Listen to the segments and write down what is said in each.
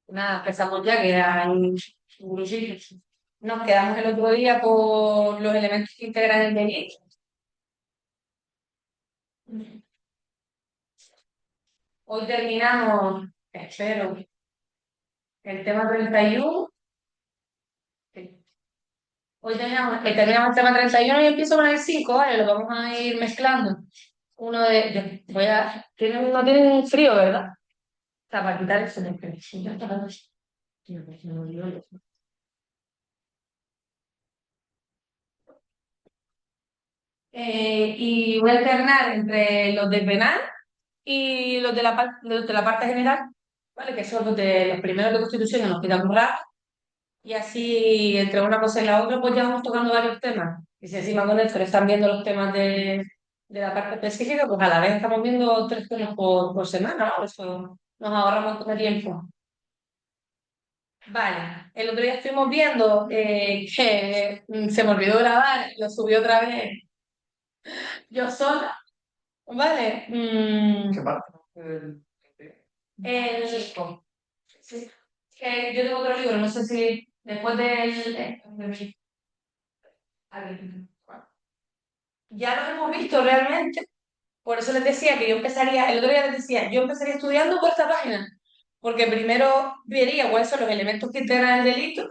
Nada, empezamos ya, que hay un grupillo. Nos quedamos el otro día por los elementos que integran el delito. Hoy terminamos, espero, el tema 31. Sí. Hoy terminamos el tema 31 y empiezo con el 5, ¿vale? Lo vamos a ir mezclando. No tiene frío, ¿verdad? O sea, para quitar eso de frío. Sí, ya está. Sí, pues, me olvidó eso. Y voy a alternar entre los del penal y los de la parte general, ¿vale? Que son los primeros de Constitución, que nos queda muy rápido. Y así, entre una cosa y la otra, pues ya vamos tocando varios temas. Y si encima con esto le están viendo los temas de la parte específica, pues a la vez estamos viendo 3 temas por semana, ¿no? Eso nos ahorra un montón de tiempo. Vale, el otro día estuvimos viendo que se me olvidó grabar, lo subí otra vez yo sola, ¿vale? ¿Qué parte? El, sí, que yo tengo otro libro, no sé si después ya lo hemos visto realmente, por eso les decía que yo empezaría, el otro día les decía, yo empezaría estudiando por esta página, porque primero vería cuáles son los elementos que integran el delito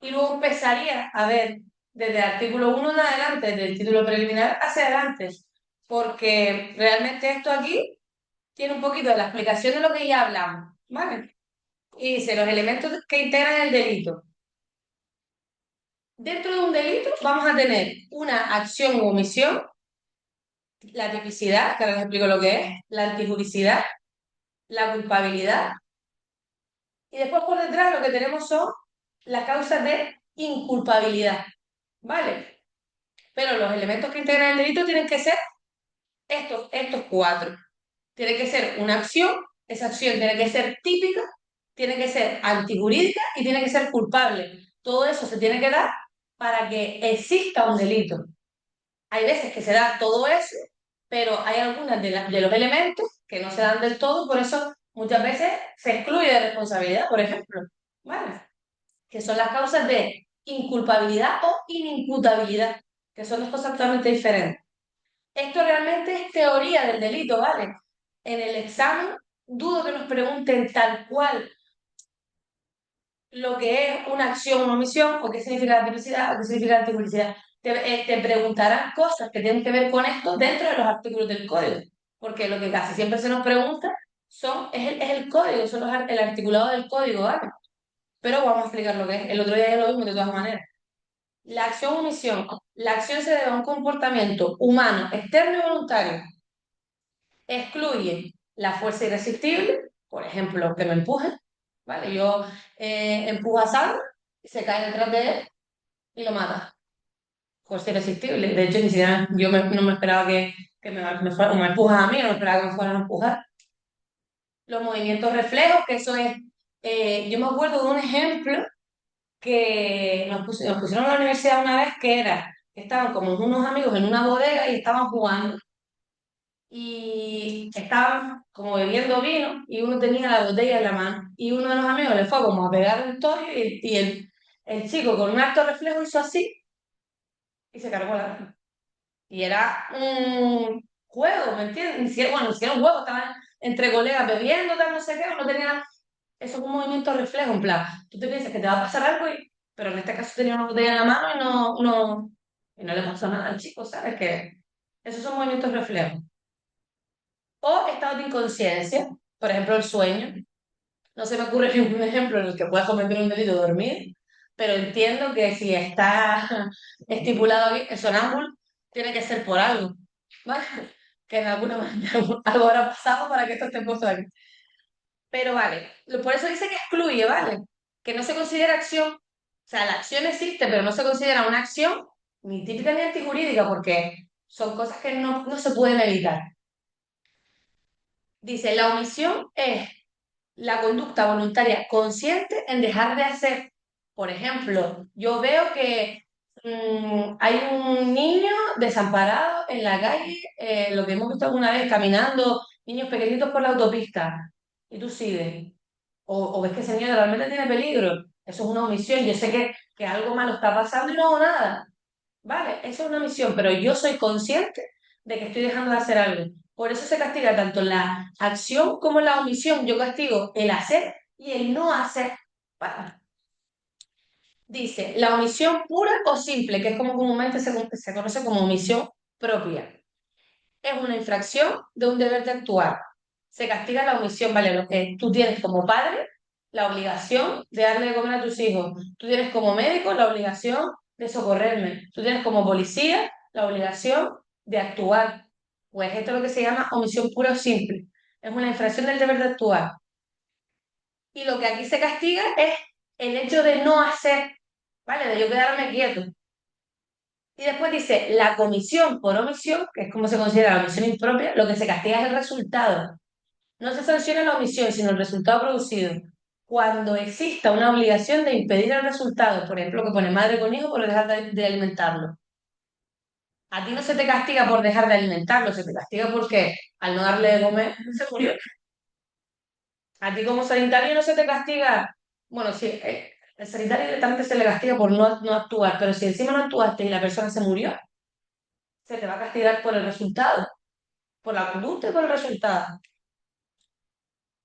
y luego empezaría a ver desde el artículo 1 en adelante, desde el título preliminar hacia adelante, porque realmente esto aquí tiene un poquito de la explicación de lo que ya hablamos, ¿vale? Y dice los elementos que integran el delito. Dentro de un delito vamos a tener una acción u omisión, la tipicidad, que ahora les explico lo que es, la antijuricidad, la culpabilidad, y después por detrás lo que tenemos son las causas de inculpabilidad, ¿vale? Pero los elementos que integran el delito tienen que ser estos 4. Tiene que ser una acción, esa acción tiene que ser típica, tiene que ser antijurídica y tiene que ser culpable. Todo eso se tiene que dar para que exista un delito. Hay veces que se da todo eso, pero hay algunas de los elementos que no se dan del todo, por eso muchas veces se excluye de responsabilidad, por ejemplo, ¿vale? Que son las causas de inculpabilidad o inimputabilidad, que son dos cosas totalmente diferentes. Esto realmente es teoría del delito, ¿vale? En el examen dudo que nos pregunten tal cual lo que es una acción o una omisión, o qué significa la tipicidad, o qué significa la antipublicidad. Te preguntarán cosas que tienen que ver con esto dentro de los artículos del código, porque lo que casi siempre se nos pregunta es el código, el articulado del código, ¿vale? Pero vamos a explicar lo que es. El otro día ya lo vimos de todas maneras. La acción o omisión. La acción se debe a un comportamiento humano, externo y voluntario. Excluye la fuerza irresistible, por ejemplo, que me empuje, ¿vale? Yo empujo a Sandra y se cae detrás de él y lo mata. Fuerza irresistible. De hecho, ni siquiera no me esperaba que o me empujas a mí, no me esperaba que me fueran a empujar. Los movimientos reflejos, que eso es, yo me acuerdo de un ejemplo que nos pusieron en la universidad una vez que era, que estaban como unos amigos en una bodega y estaban jugando y estaban como bebiendo vino y uno tenía la botella en la mano y uno de los amigos le fue como a pegar un toque y el chico con un acto reflejo hizo así y se cargó la mano. Y era un juego, ¿me entiendes? Bueno, hicieron un juego, estaban entre colegas bebiendo, tal, no sé qué, uno tenía, eso es un movimiento reflejo, en plan, tú te piensas que te va a pasar algo, pero en este caso tenía una botella en la mano y no le pasó nada al chico, ¿sabes? Que esos son movimientos reflejos. O estado de inconsciencia, por ejemplo, el sueño. No se me ocurre ningún ejemplo en el que puedas cometer un delito dormir, pero entiendo que si está estipulado aquí, el sonámbulo tiene que ser por algo, ¿vale? Que en alguna manera algo habrá pasado para que esto esté puesto aquí. Pero vale, por eso dice que excluye, ¿vale? Que no se considera acción. O sea, la acción existe, pero no se considera una acción ni típica ni antijurídica, porque son cosas que no se pueden evitar. Dice, la omisión es la conducta voluntaria consciente en dejar de hacer. Por ejemplo, yo veo que hay un niño desamparado en la calle, lo que hemos visto alguna vez caminando, niños pequeñitos por la autopista, y tú sigues. o ves que ese niño realmente tiene peligro. Eso es una omisión. Yo sé que algo malo está pasando y no hago nada. Vale, eso es una omisión, pero yo soy consciente de que estoy dejando de hacer algo. Por eso se castiga tanto la acción como la omisión. Yo castigo el hacer y el no hacer. Vale. Dice, la omisión pura o simple, que es como comúnmente se conoce como omisión propia, es una infracción de un deber de actuar. Se castiga la omisión, ¿vale? Lo que tú tienes como padre, la obligación de darle de comer a tus hijos. Tú tienes como médico la obligación de socorrerme. Tú tienes como policía la obligación de actuar. Pues esto es lo que se llama omisión pura o simple. Es una infracción del deber de actuar. Y lo que aquí se castiga es el hecho de no hacer, ¿vale? De yo quedarme quieto. Y después dice, la comisión por omisión, que es como se considera la omisión impropia, lo que se castiga es el resultado. No se sanciona la omisión, sino el resultado producido. Cuando exista una obligación de impedir el resultado, por ejemplo, que pone madre con hijo por dejar de alimentarlo. A ti no se te castiga por dejar de alimentarlo, se te castiga porque al no darle de comer se murió. A ti como sanitario no se te castiga, bueno, sí, el sanitario directamente se le castiga por no actuar, pero si encima no actuaste y la persona se murió, se te va a castigar por el resultado, por la conducta y por el resultado.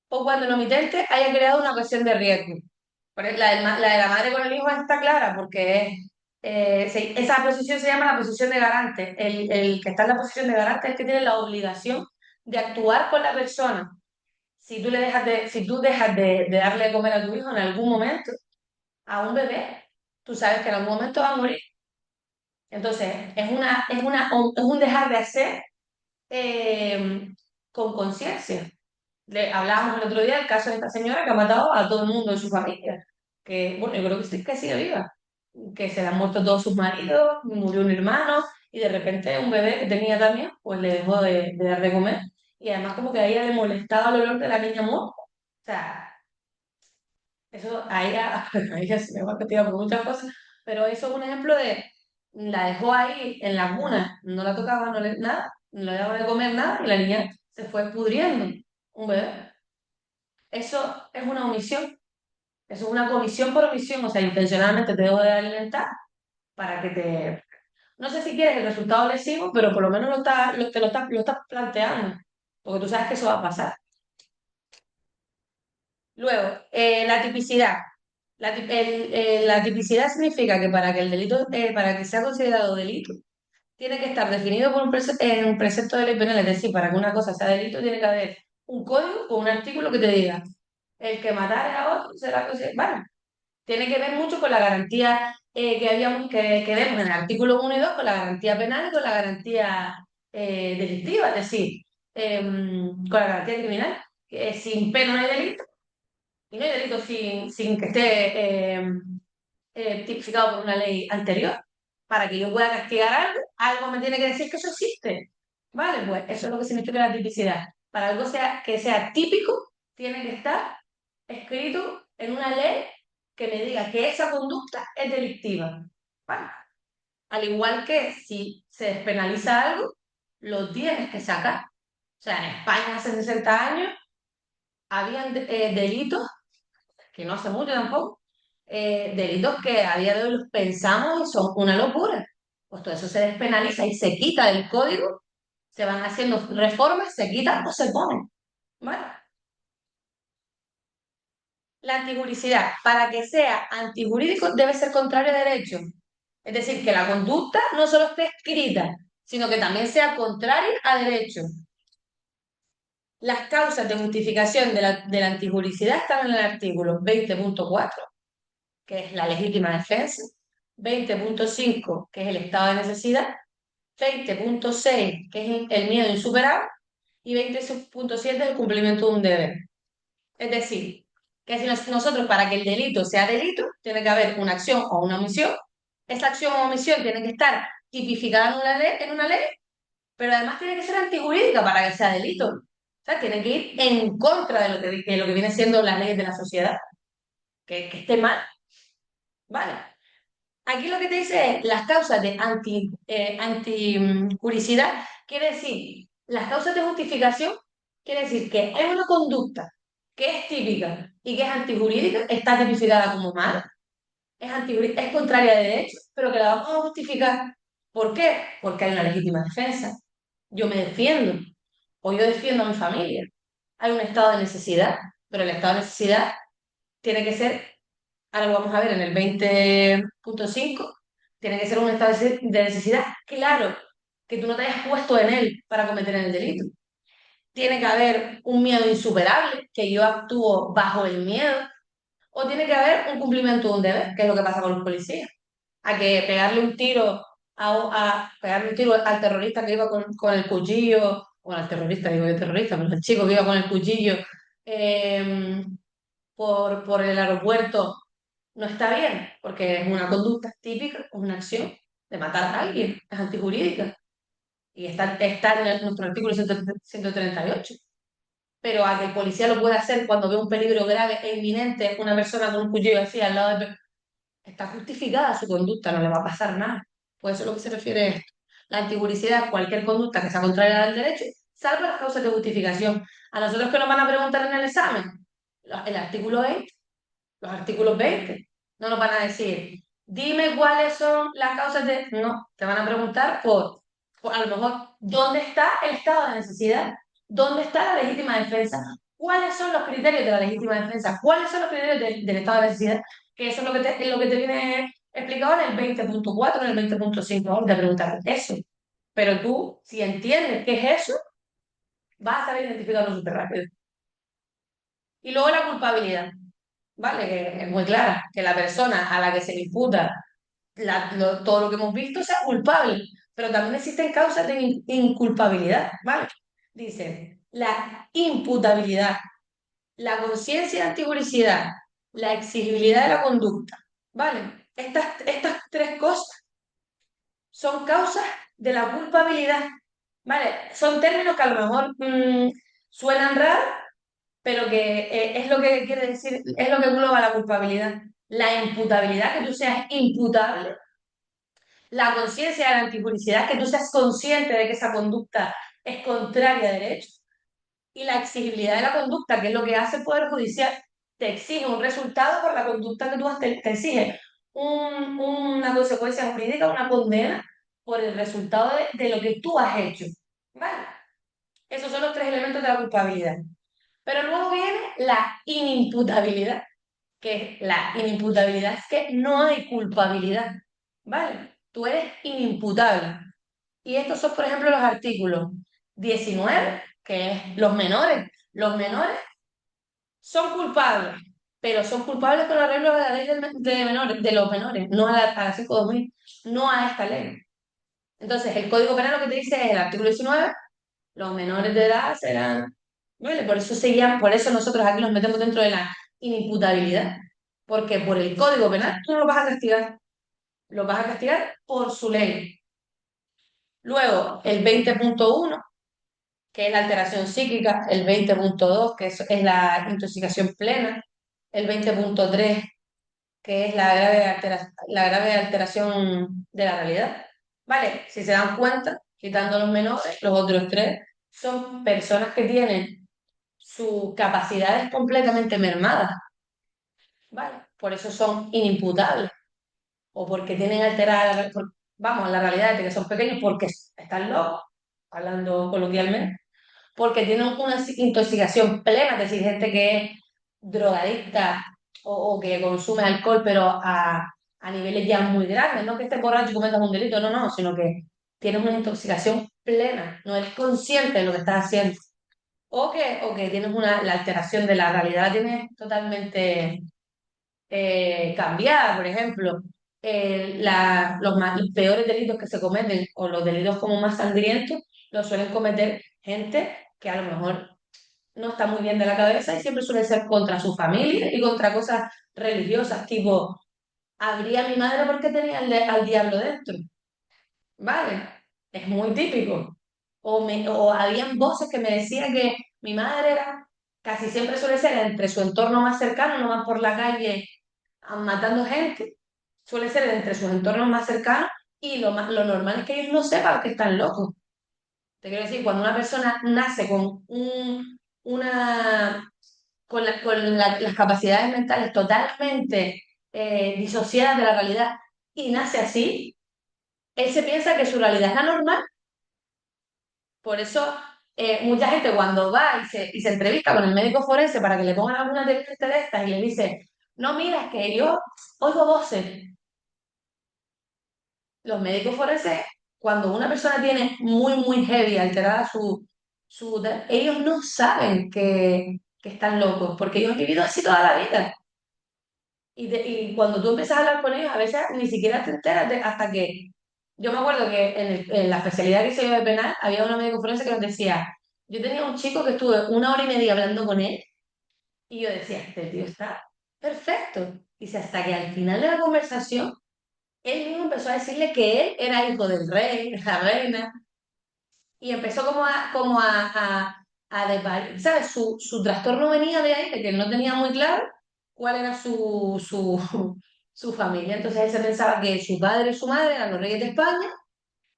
O cuando el omitente haya creado una ocasión de riesgo. La de la madre con el hijo está clara porque esa posición se llama la posición de garante. El que está en la posición de garante es el que tiene la obligación de actuar con la persona. Si tú dejas de darle de comer a tu hijo en algún momento, a un bebé, tú sabes que en algún momento va a morir. Entonces, es un dejar de hacer eh, con conciencia. Hablábamos el otro día del caso de esta señora que ha matado a todo el mundo de su familia. Que, bueno, yo creo que sí que sigue viva. Que se le han muerto todos sus maridos, murió un hermano y de repente un bebé que tenía también, pues le dejó de dar de comer. Y además como que a ella le molestaba el olor de la niña muerta. O sea, eso a ella se me va a castigar por muchas cosas, pero eso es un ejemplo de, la dejó ahí en la cuna, no la tocaba, nada, no le daba de comer nada y la niña se fue pudriendo, un bebé. Eso es una omisión, eso es una comisión por omisión, o sea, intencionalmente te debo de alimentar para que te... No sé si quieres el resultado lesivo, pero por lo menos lo estás planteando, porque tú sabes que eso va a pasar. Luego, la tipicidad. La tipicidad significa que para que el delito, para que sea considerado delito, tiene que estar definido por un precepto de ley penal, es decir, para que una cosa sea delito tiene que haber un código o un artículo que te diga, el que matare a otro será considerado. Vale, tiene que ver mucho con la garantía que vemos en el artículo 1 y 2 con la garantía penal y con la garantía delictiva, es decir, con la garantía criminal, que sin pena no hay delito y no hay delito sin que esté tipificado por una ley anterior. Para que yo pueda castigar algo, algo me tiene que decir que eso existe. Vale, pues eso es lo que significa la tipicidad. Para algo que sea típico, tiene que estar escrito en una ley que me diga que esa conducta es delictiva. Vale. Al igual que si se despenaliza algo, lo tienes que sacar. O sea, en España hace 60 años habían delitos que no hace mucho tampoco, delitos que a día de hoy los pensamos y son una locura. Pues todo eso se despenaliza y se quita del código, se van haciendo reformas, se quitan o se ponen. ¿Vale? La antijuricidad, para que sea antijurídico, debe ser contrario a derecho. Es decir, que la conducta no solo esté escrita, sino que también sea contraria a derecho. Las causas de justificación de la antijuricidad están en el artículo 20.4, que es la legítima defensa, 20.5, que es el estado de necesidad, 20.6, que es el miedo insuperable, y 20.7, el cumplimiento de un deber. Es decir, que si nosotros, para que el delito sea delito, tiene que haber una acción o una omisión. Esa acción o omisión tiene que estar tipificada en una ley, pero además tiene que ser antijurídica para que sea delito. O sea, tiene que ir en contra de lo que viene siendo las leyes de la sociedad, que esté mal. ¿Vale? Aquí lo que te dice es las causas de antijuricidad, quiere decir, las causas de justificación, quiere decir que hay una conducta que es típica y que es antijurídica, está tipificada como mala, es contraria de derecho, pero que la vamos a justificar. ¿Por qué? Porque hay una legítima defensa. Yo me defiendo, o yo defiendo a mi familia. Hay un estado de necesidad, pero el estado de necesidad tiene que ser, ahora lo vamos a ver en el 20.5, tiene que ser un estado de necesidad claro, que tú no te hayas puesto en él para cometer el delito. Tiene que haber un miedo insuperable, que yo actúo bajo el miedo, o tiene que haber un cumplimiento de un deber, que es lo que pasa con los policías. A que pegarle un tiro a pegarle un tiro al terrorista que iba con el cuchillo, o al terrorista, digo yo terrorista, pero el chico que iba con el cuchillo eh, por el aeropuerto no está bien, porque es una conducta típica, es una acción de matar a alguien, es antijurídica. Y está en nuestro artículo 138. Pero a que el policía lo pueda hacer cuando ve un peligro grave e inminente, una persona con un cuchillo así al lado de... Está justificada su conducta, no le va a pasar nada. Pues eso es lo que se refiere a esto. La antijuricidad, cualquier conducta que sea contraria al derecho, salvo las causas de justificación. A nosotros que nos van a preguntar en el examen, el artículo 20, los artículos 20, no nos van a decir, dime cuáles son las causas de... No, te van a preguntar por a lo mejor, ¿dónde está el estado de necesidad? ¿Dónde está la legítima defensa? ¿Cuáles son los criterios de la legítima defensa? ¿Cuáles son los criterios del estado de necesidad? Que eso es lo que te viene explicado en el 20.4, en el 20.5. Ahora te preguntar eso. Pero tú, si entiendes qué es eso, vas a saber identificarlo súper rápido. Y luego la culpabilidad. ¿Vale? Que es muy clara, que la persona a la que se le imputa todo lo que hemos visto sea culpable, pero también existen causas de inculpabilidad, ¿vale? Dice, la imputabilidad, la conciencia de antijuricidad, la exigibilidad de la conducta, ¿vale? Estas tres cosas son causas de la culpabilidad, ¿vale? Son términos que a lo mejor suenan raros, pero que es lo que quiere decir, es lo que engloba la culpabilidad. La imputabilidad, que tú seas imputable, la conciencia de la antijuricidad, que tú seas consciente de que esa conducta es contraria a derecho, y la exigibilidad de la conducta, que es lo que hace el Poder Judicial, te exige un resultado por la conducta que tú te exige una consecuencia jurídica, una condena por el resultado de lo que tú has hecho. ¿Vale? Esos son los tres elementos de la culpabilidad. Pero luego viene la inimputabilidad, que la inimputabilidad es que no hay culpabilidad, ¿vale? Tú eres inimputable. Y estos son, por ejemplo, los artículos 19, que es los menores. Los menores son culpables, pero son culpables con arreglo de la ley de menores, de los menores, no a la 5.2000, no a esta ley. Entonces, el Código Penal lo que te dice es el artículo 19, los menores de edad serán, ¿vale? Por eso por eso nosotros aquí nos metemos dentro de la inimputabilidad, porque por el Código Penal tú no lo vas a castigar, lo vas a castigar por su ley. Luego, el 20.1, que es la alteración psíquica, el 20.2, que es la intoxicación plena, el 20.3, que es la grave alteración de la realidad. ¿Vale? Si se dan cuenta, quitando los menores, los otros tres son personas que tienen sus capacidades completamente mermadas, ¿vale? Por eso son inimputables o porque tienen alterada, vamos, la realidad de que son pequeños porque están locos, hablando coloquialmente, porque tienen una intoxicación plena, es decir, gente que es drogadicta o que consume alcohol, pero a niveles ya muy grandes, no que estés borracho y cometas un delito, no, no, sino que tienes una intoxicación plena, no eres consciente de lo que estás haciendo. O que tienes la alteración de la realidad, la tienes totalmente cambiada, por ejemplo. Los peores delitos que se cometen, o los delitos como más sangrientos, los suelen cometer gente que a lo mejor no está muy bien de la cabeza y siempre suele ser contra su familia y contra cosas religiosas, tipo, habría mi madre porque tenía al diablo dentro, ¿vale? Es muy típico. O habían voces que me decían que mi madre era, casi siempre suele ser entre su entorno más cercano, no van por la calle matando gente, suele ser entre sus entornos más cercanos y lo normal es que ellos no sepan que están locos. Te quiero decir, cuando una persona nace una las capacidades mentales totalmente disociadas de la realidad y nace así, él se piensa que su realidad es la normal. Por eso, mucha gente cuando va y se entrevista con el médico forense para que le pongan alguna de estas y le dice, no, mira, es que yo oigo voces. Los médicos forenses, cuando una persona tiene muy heavy, alterada ellos no saben que están locos, porque ellos han vivido así toda la vida. Y cuando tú empiezas a hablar con ellos, a veces ni siquiera te enteras hasta que... Yo me acuerdo que en la especialidad que hice yo de penal, había un médico forense que nos decía, yo tenía un chico que estuve 1 hora y media hablando con él, y yo decía, este tío está perfecto. Dice, hasta que al final de la conversación, él mismo empezó a decirle que él era hijo del rey, de la reina, y empezó ¿sabes? Su trastorno venía de ahí, de que él no tenía muy claro cuál era su familia. Entonces él se pensaba que su padre y su madre eran los reyes de España,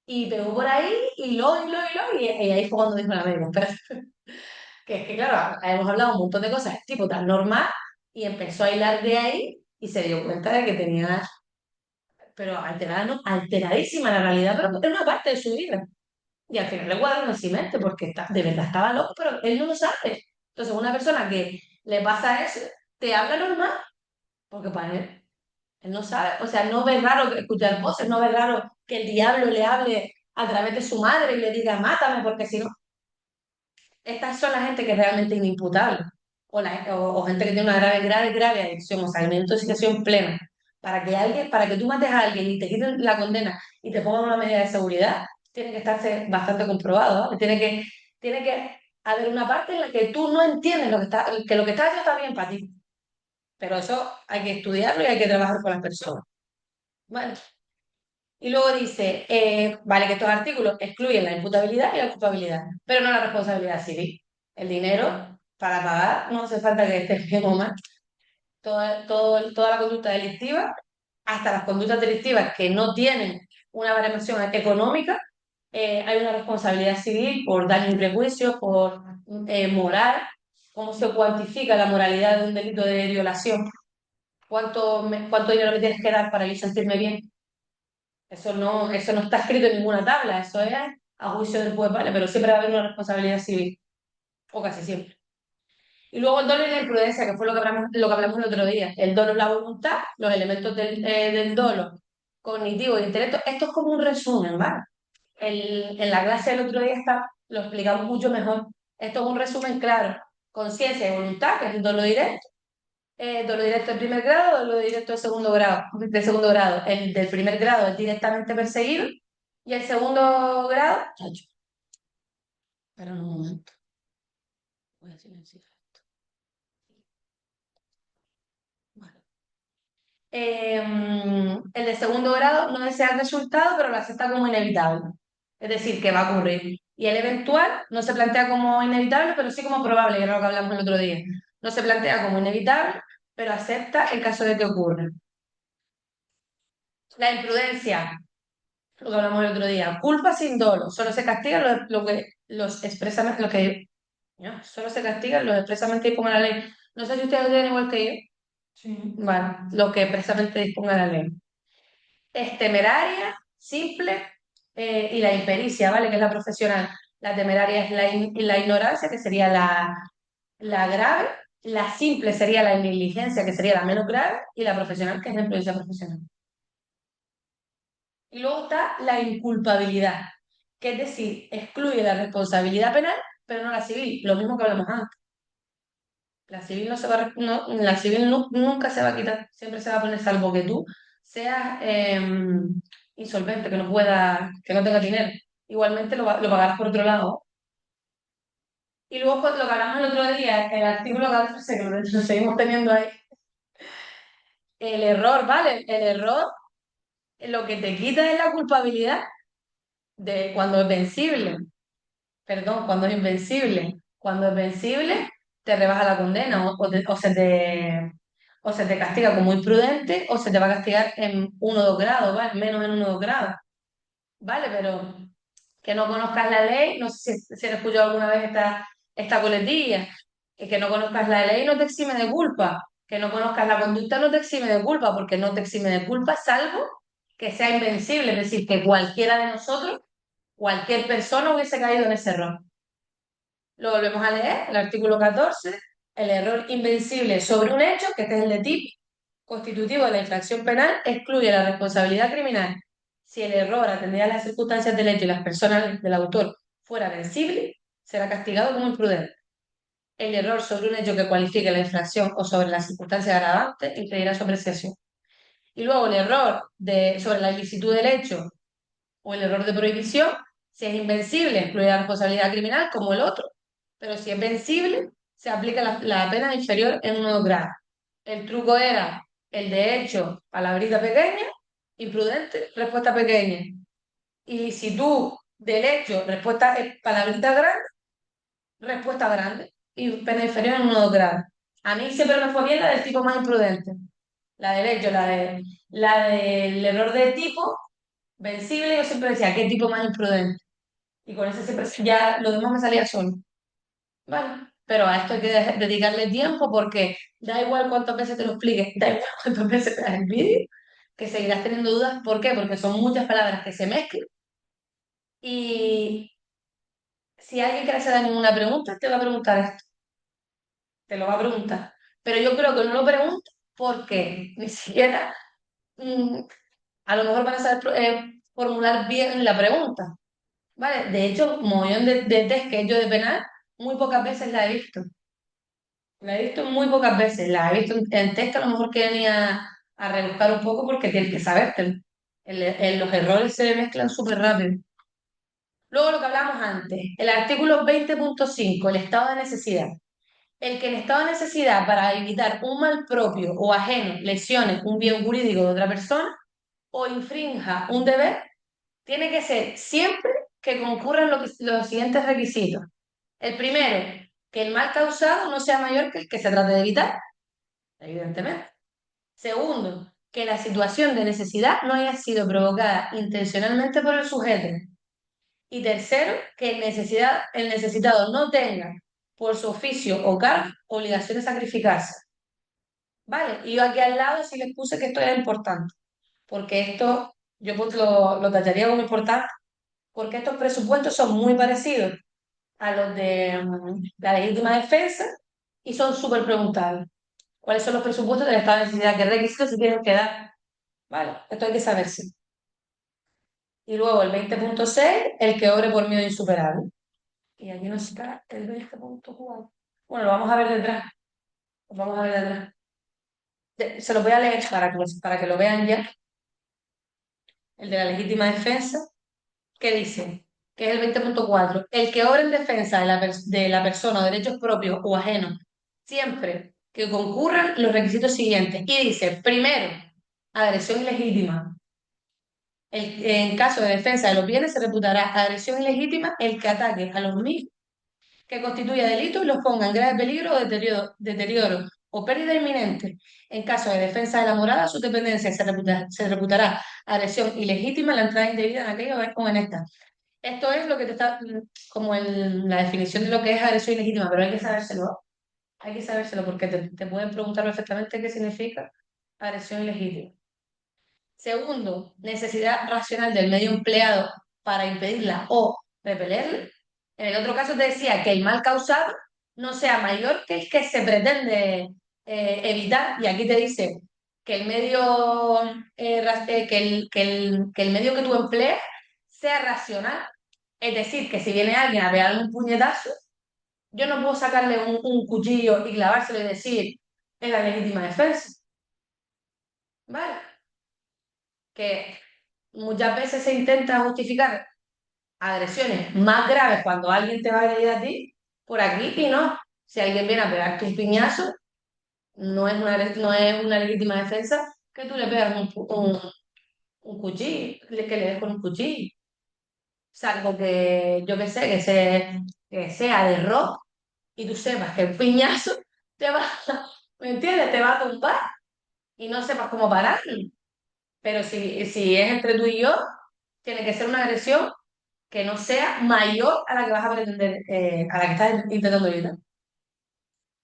y pegó por ahí, y ahí fue cuando dijo la médico, espera, que es que claro, hemos hablado un montón de cosas, tipo tan normal, y empezó a hilar de ahí, y se dio cuenta de que tenía, pero alterada, ¿no? Alteradísima la realidad, pero era una parte de su vida. Y al final le cuadra en su mente porque de verdad estaba loco, pero él no lo sabe. Entonces, una persona que le pasa eso, te habla normal, porque para él no sabe. O sea, no ve raro escuchar voces, no ve raro que el diablo le hable a través de su madre y le diga, mátame, porque si no. Estas son la gente que es realmente inimputable. O gente que tiene una grave adicción, o sea, en una intoxicación plena. Para que tú mates a alguien y te quiten la condena y te pongan una medida de seguridad, tiene que estarse bastante comprobado, ¿no? Tiene que haber una parte en la que tú no entiendes que lo que está haciendo está bien para ti. Pero eso hay que estudiarlo y hay que trabajar con las personas. Bueno, y luego dice, vale, que estos artículos excluyen la imputabilidad y la culpabilidad, pero no la responsabilidad civil. El dinero para pagar no hace falta que esté bien o mal. Toda la conducta delictiva, hasta las conductas delictivas que no tienen una baremación económica, hay una responsabilidad civil por daño y prejuicio, por moral, cómo se cuantifica la moralidad de un delito de violación, cuánto dinero me tienes que dar para yo sentirme bien. Eso no está escrito en ninguna tabla, eso es a juicio del juez, ¿vale? Pero siempre va a haber una responsabilidad civil, o casi siempre. Y luego el dolo y la imprudencia, que fue lo que hablamos el otro día. El dolo es la voluntad, los elementos del dolo, cognitivo e intelecto. Esto es como un resumen, ¿vale? En la clase del otro día lo explicamos mucho mejor. Esto es un resumen claro. Conciencia y voluntad, que es el dolo directo. Dolo directo de primer grado, dolo directo de segundo grado. De segundo grado. El del primer grado es directamente perseguido. Y el segundo grado, chacho, espera un momento, voy a silenciar esto. Vale. El de segundo grado no desea el resultado, pero lo acepta como inevitable. Es decir, que va a ocurrir. Y el eventual no se plantea como inevitable, pero sí como probable, que era lo que hablamos el otro día. No se plantea como inevitable, pero acepta en caso de que ocurra. La imprudencia, lo que hablamos el otro día. Culpa sin dolo. Solo se castiga lo que los expresamente, lo que no, solo se castiga lo expresamente disponga la ley. No sé si ustedes lo tienen igual que yo. Sí. Bueno, lo que expresamente disponga la ley. Es temeraria, simple y la impericia, ¿vale? Que es la profesional. La temeraria es la ignorancia, que sería la grave. La simple sería la negligencia, que sería la menos grave. Y la profesional, que es la imprudencia profesional. Y luego está la inculpabilidad, que es decir, excluye la responsabilidad penal, pero no la civil. Lo mismo que hablamos antes. La civil no se va a, la civil nunca se va a quitar, siempre se va a poner salvo que tú seas insolvente, que no pueda, que no tenga dinero. Igualmente lo pagarás por otro lado. Y luego pues, lo que hablamos el otro día, el artículo 14, que lo seguimos teniendo ahí, el error, ¿vale? El error lo que te quita es la culpabilidad de cuando es vencible. Perdón, cuando es invencible. Cuando es vencible, te rebaja la condena o se te castiga como imprudente o se te va a castigar en 1 o 2 grados, ¿vale? Menos en 1 o 2 grados, ¿vale? Pero que no conozcas la ley, no sé si has escuchado alguna vez esta coletilla. Y que no conozcas la ley no te exime de culpa. Que no conozcas la conducta no te exime de culpa, porque no te exime de culpa, salvo que sea invencible, es decir, que cualquiera de nosotros, cualquier persona hubiese caído en ese error. Lo volvemos a leer, el artículo 14, el error invencible sobre un hecho, que este es el de tipo constitutivo de la infracción penal, excluye la responsabilidad criminal si el error, atendidas las circunstancias del hecho y las personas del autor, fuera vencible, será castigado como imprudente. El error sobre un hecho que cualifique la infracción o sobre las circunstancias agravantes impedirá su apreciación. Y luego el error sobre la ilicitud del hecho o el error de prohibición, si es invencible, excluye la responsabilidad criminal como el otro, pero si es vencible, se aplica la pena inferior en 1 grado. El truco era el de hecho, palabrita pequeña, imprudente, respuesta pequeña. Ilicitud del hecho, respuesta palabrita grande, respuesta grande y pena inferior en 1 grado. A mí siempre me fue bien la del tipo más imprudente. La del hecho, la del error de tipo vencible, yo siempre decía, ¿qué tipo más imprudente? Y con ese siempre ya lo demás me salía solo. Vale. Pero a esto hay que dedicarle tiempo porque da igual cuántas veces te lo expliques, da igual cuántas veces te das el vídeo, que seguirás teniendo dudas. ¿Por qué? Porque son muchas palabras que se mezclan y si alguien que no se da ninguna pregunta, te va a preguntar esto, te lo va a preguntar. Pero yo creo que no lo pregunta porque ni siquiera mm, a lo mejor van a saber formular bien la pregunta. ¿Vale? De hecho, mogollón de test que he hecho de penal, muy pocas veces la he visto. La he visto muy pocas veces. La he visto en test que a lo mejor quieren ir a rebuscar un poco porque tienes que sabértelo. Los errores se mezclan súper rápido. Luego lo que hablamos antes, el artículo 20.5, el estado de necesidad. El que en estado de necesidad para evitar un mal propio o ajeno lesione un bien jurídico de otra persona o infrinja un deber, tiene que ser siempre que concurran los siguientes requisitos. El primero, que el mal causado no sea mayor que el que se trate de evitar, evidentemente. Segundo, que la situación de necesidad no haya sido provocada intencionalmente por el sujeto. Y tercero, que el necesitado no tenga, por su oficio o cargo, obligación de sacrificarse. ¿Vale? Y yo aquí al lado sí les puse que esto era importante, porque esto yo pues lo tallaría como importante, porque estos presupuestos son muy parecidos a los de la legítima defensa y son súper preguntables. ¿Cuáles son los presupuestos del estado de necesidad? ¿Qué requisitos se tienen que dar? Vale, esto hay que saberse. Y luego el 20.6, el que obre por miedo insuperable. Y aquí no está el 20.4. Bueno, lo vamos a ver detrás. Lo vamos a ver detrás. Se lo voy a leer para que lo vean ya. El de la legítima defensa, que dice, que es el 20.4, el que obra en defensa de la persona o derechos propios o ajenos, siempre que concurran los requisitos siguientes. Y dice, primero, agresión ilegítima. En caso de defensa de los bienes, se reputará agresión ilegítima el que ataque a los mismos, que constituya delito y los ponga en grave peligro o deterioro o pérdida inminente. En caso de defensa de la morada, su dependencia se reputará agresión ilegítima la entrada indebida en aquello o en esta. Esto es lo que te está, como la definición de lo que es agresión ilegítima, pero hay que sabérselo. Hay que sabérselo porque te pueden preguntar perfectamente qué significa agresión ilegítima. Segundo, necesidad racional del medio empleado para impedirla o repelerla. En el otro caso te decía que el mal causado no sea mayor que el que se pretende evitar. Y aquí te dice que el medio, que el medio que tú emplees sea racional. Es decir, que si viene alguien a pegarle un puñetazo, yo no puedo sacarle un cuchillo y clavárselo y decir, es la legítima defensa. ¿Vale? Que muchas veces se intenta justificar agresiones más graves cuando alguien te va a agredir a ti por aquí y no. Si alguien viene a pegarte un piñazo, no es una legítima defensa que tú le pegas un cuchillo, que le des con un cuchillo. Salvo que, yo qué sé, que sea de rock y tú sepas que el piñazo te va, ¿me entiendes? Te va a tumbar y no sepas cómo parar. Pero si es entre tú y yo, tiene que ser una agresión que no sea mayor a la que vas a pretender, a la que estás intentando evitar.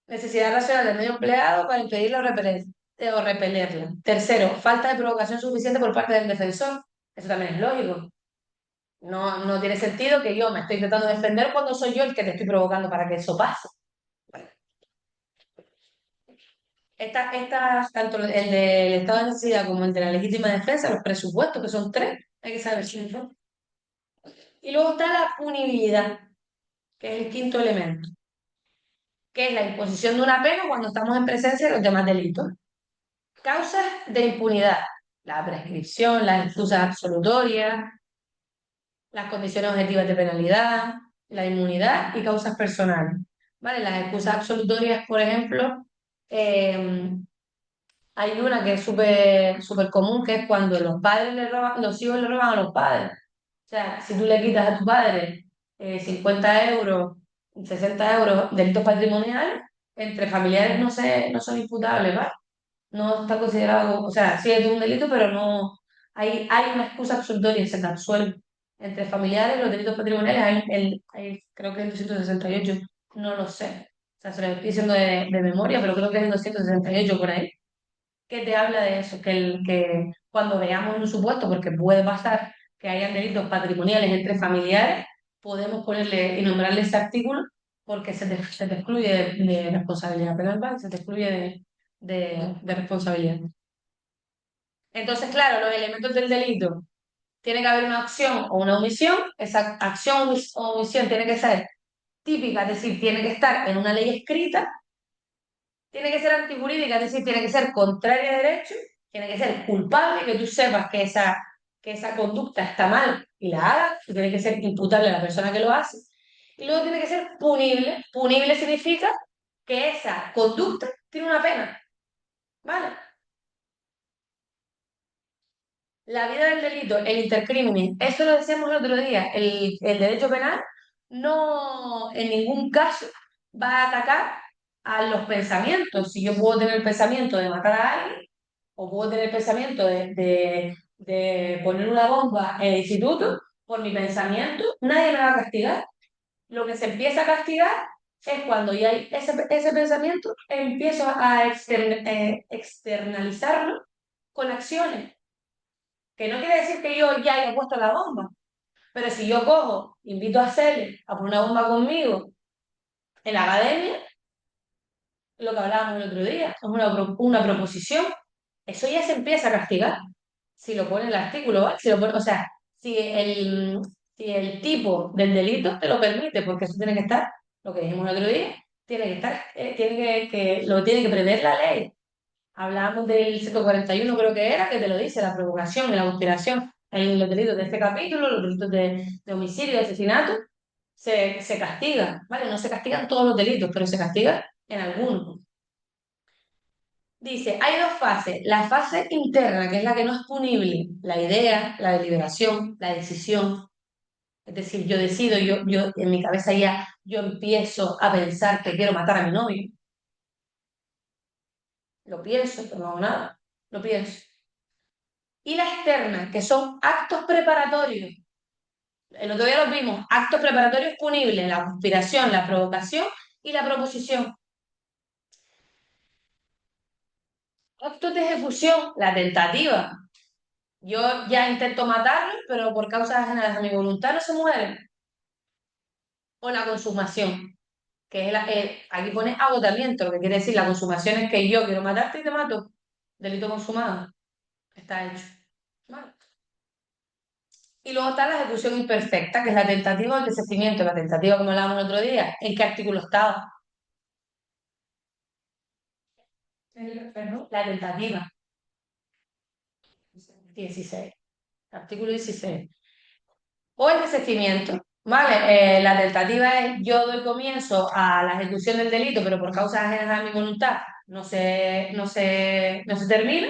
Necesidad racional del medio empleado para impedirla o repelerla. Tercero, falta de provocación suficiente por parte del defensor. Eso también es lógico. No, no tiene sentido que yo me estoy intentando defender cuando soy yo el que te estoy provocando para que eso pase. Bueno, tanto el del estado de necesidad como el de la legítima defensa, los presupuestos, que son tres, hay que saber si no. Y luego está la punibilidad, que es el quinto elemento, que es la imposición de una pena cuando estamos en presencia de los demás delitos. Causas de impunidad, la prescripción, las excusas absolutorias, las condiciones objetivas de penalidad, la inmunidad y causas personales. ¿Vale? Las excusas absolutorias, por ejemplo, eh, hay una que es súper común, que es cuando los padres le roban, los hijos le roban a los padres. O sea, si tú le quitas a tu padre 50 euros, 60 euros, delitos patrimoniales, entre familiares no son imputables, ¿vale? No está considerado, o sea, sí es un delito, pero no hay una excusa absolutoria, se te absuelve. Entre familiares, los delitos patrimoniales, creo que es el 268, no lo sé. O sea, se lo estoy diciendo de memoria, pero creo que es el 268 por ahí, que te habla de eso, que cuando veamos un supuesto, porque puede pasar que hayan delitos patrimoniales entre familiares, podemos ponerle y nombrarle ese artículo porque se te excluye de responsabilidad penal, ¿vale? Se te excluye de responsabilidad. Entonces, claro, los elementos del delito, tiene que haber una acción o una omisión, esa acción o omisión tiene que ser típica, es decir, tiene que estar en una ley escrita, tiene que ser antijurídica, es decir, tiene que ser contraria a derecho, tiene que ser culpable, que tú sepas que esa conducta está mal y la hagas, y tiene que ser imputable a la persona que lo hace. Y luego tiene que ser punible. Punible significa que esa conducta tiene una pena, ¿vale? La vida del delito, el intercrimen, eso lo decíamos el otro día, el derecho penal no en ningún caso va a atacar a los pensamientos. Si yo puedo tener el pensamiento de matar a alguien, o puedo tener el pensamiento de poner una bomba en el instituto, por mi pensamiento, nadie me va a castigar. Lo que se empieza a castigar es cuando ya hay ese pensamiento, empiezo a externalizarlo con acciones. Que no quiere decir que yo ya haya puesto la bomba, pero si yo cojo, invito a Cele a poner una bomba conmigo en la academia, lo que hablábamos el otro día, es una proposición, eso ya se empieza a castigar. Si lo pone el artículo, ¿vale? Si lo pone, o sea, si el tipo del delito te lo permite, porque eso tiene que estar, lo que dijimos el otro día, tiene que estar, lo tiene que prever la ley. Hablábamos del 141, creo que era, que te lo dice, la provocación y la conspiración. En los delitos de este capítulo, los delitos de homicidio y asesinato, se castiga, ¿vale? No se castigan todos los delitos, pero se castiga en algunos. Dice, hay dos fases. La fase interna, que es la que no es punible, la idea, la deliberación, la decisión. Es decir, yo decido, yo en mi cabeza ya, yo empiezo a pensar que quiero matar a mi novio. Lo pienso, pero no hago nada. Lo pienso. Y la externa, que son actos preparatorios. El otro día los vimos, actos preparatorios punibles, la conspiración, la provocación y la proposición. Actos de ejecución, la tentativa. Yo ya intento matarlo, pero por causas ajenas a mi voluntad no se muere. O la consumación, que es aquí pone agotamiento, lo que quiere decir la consumación es que yo quiero matarte y te mato. Delito consumado. Está hecho. ¿Vale? Y luego está la ejecución imperfecta, que es la tentativa o el desistimiento. La tentativa, como hablábamos el otro día, ¿en qué artículo estaba? La tentativa. 16. Artículo 16. O el desistimiento. ¿Vale? La tentativa es yo doy comienzo a la ejecución del delito, pero por causas ajenas a mi voluntad no se termina,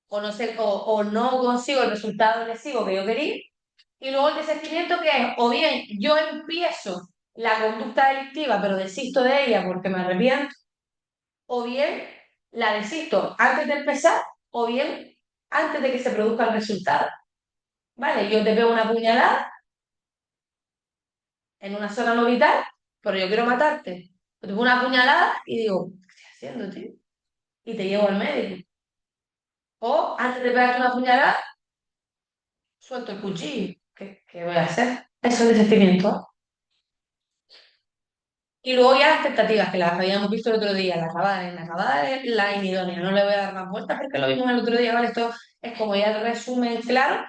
o no consigo el resultado lesivo que yo quería. Y luego el desistimiento, que es, o bien yo empiezo la conducta delictiva, pero desisto de ella porque me arrepiento, o bien la desisto antes de empezar, o bien antes de que se produzca el resultado. ¿Vale? Yo te pego una puñalada en una zona no vital, pero yo quiero matarte. Te pongo una puñalada y digo, ¿qué estoy haciendo, tío? Y te llevo al médico. O antes de pegarte una puñalada, suelto el cuchillo. ¿Qué voy a hacer? Eso es de sentimiento. Y luego ya las expectativas, que las habíamos visto el otro día, la acabada es la inidónea. No le voy a dar más vueltas porque lo vimos el otro día, ¿vale? Esto es como ya el resumen claro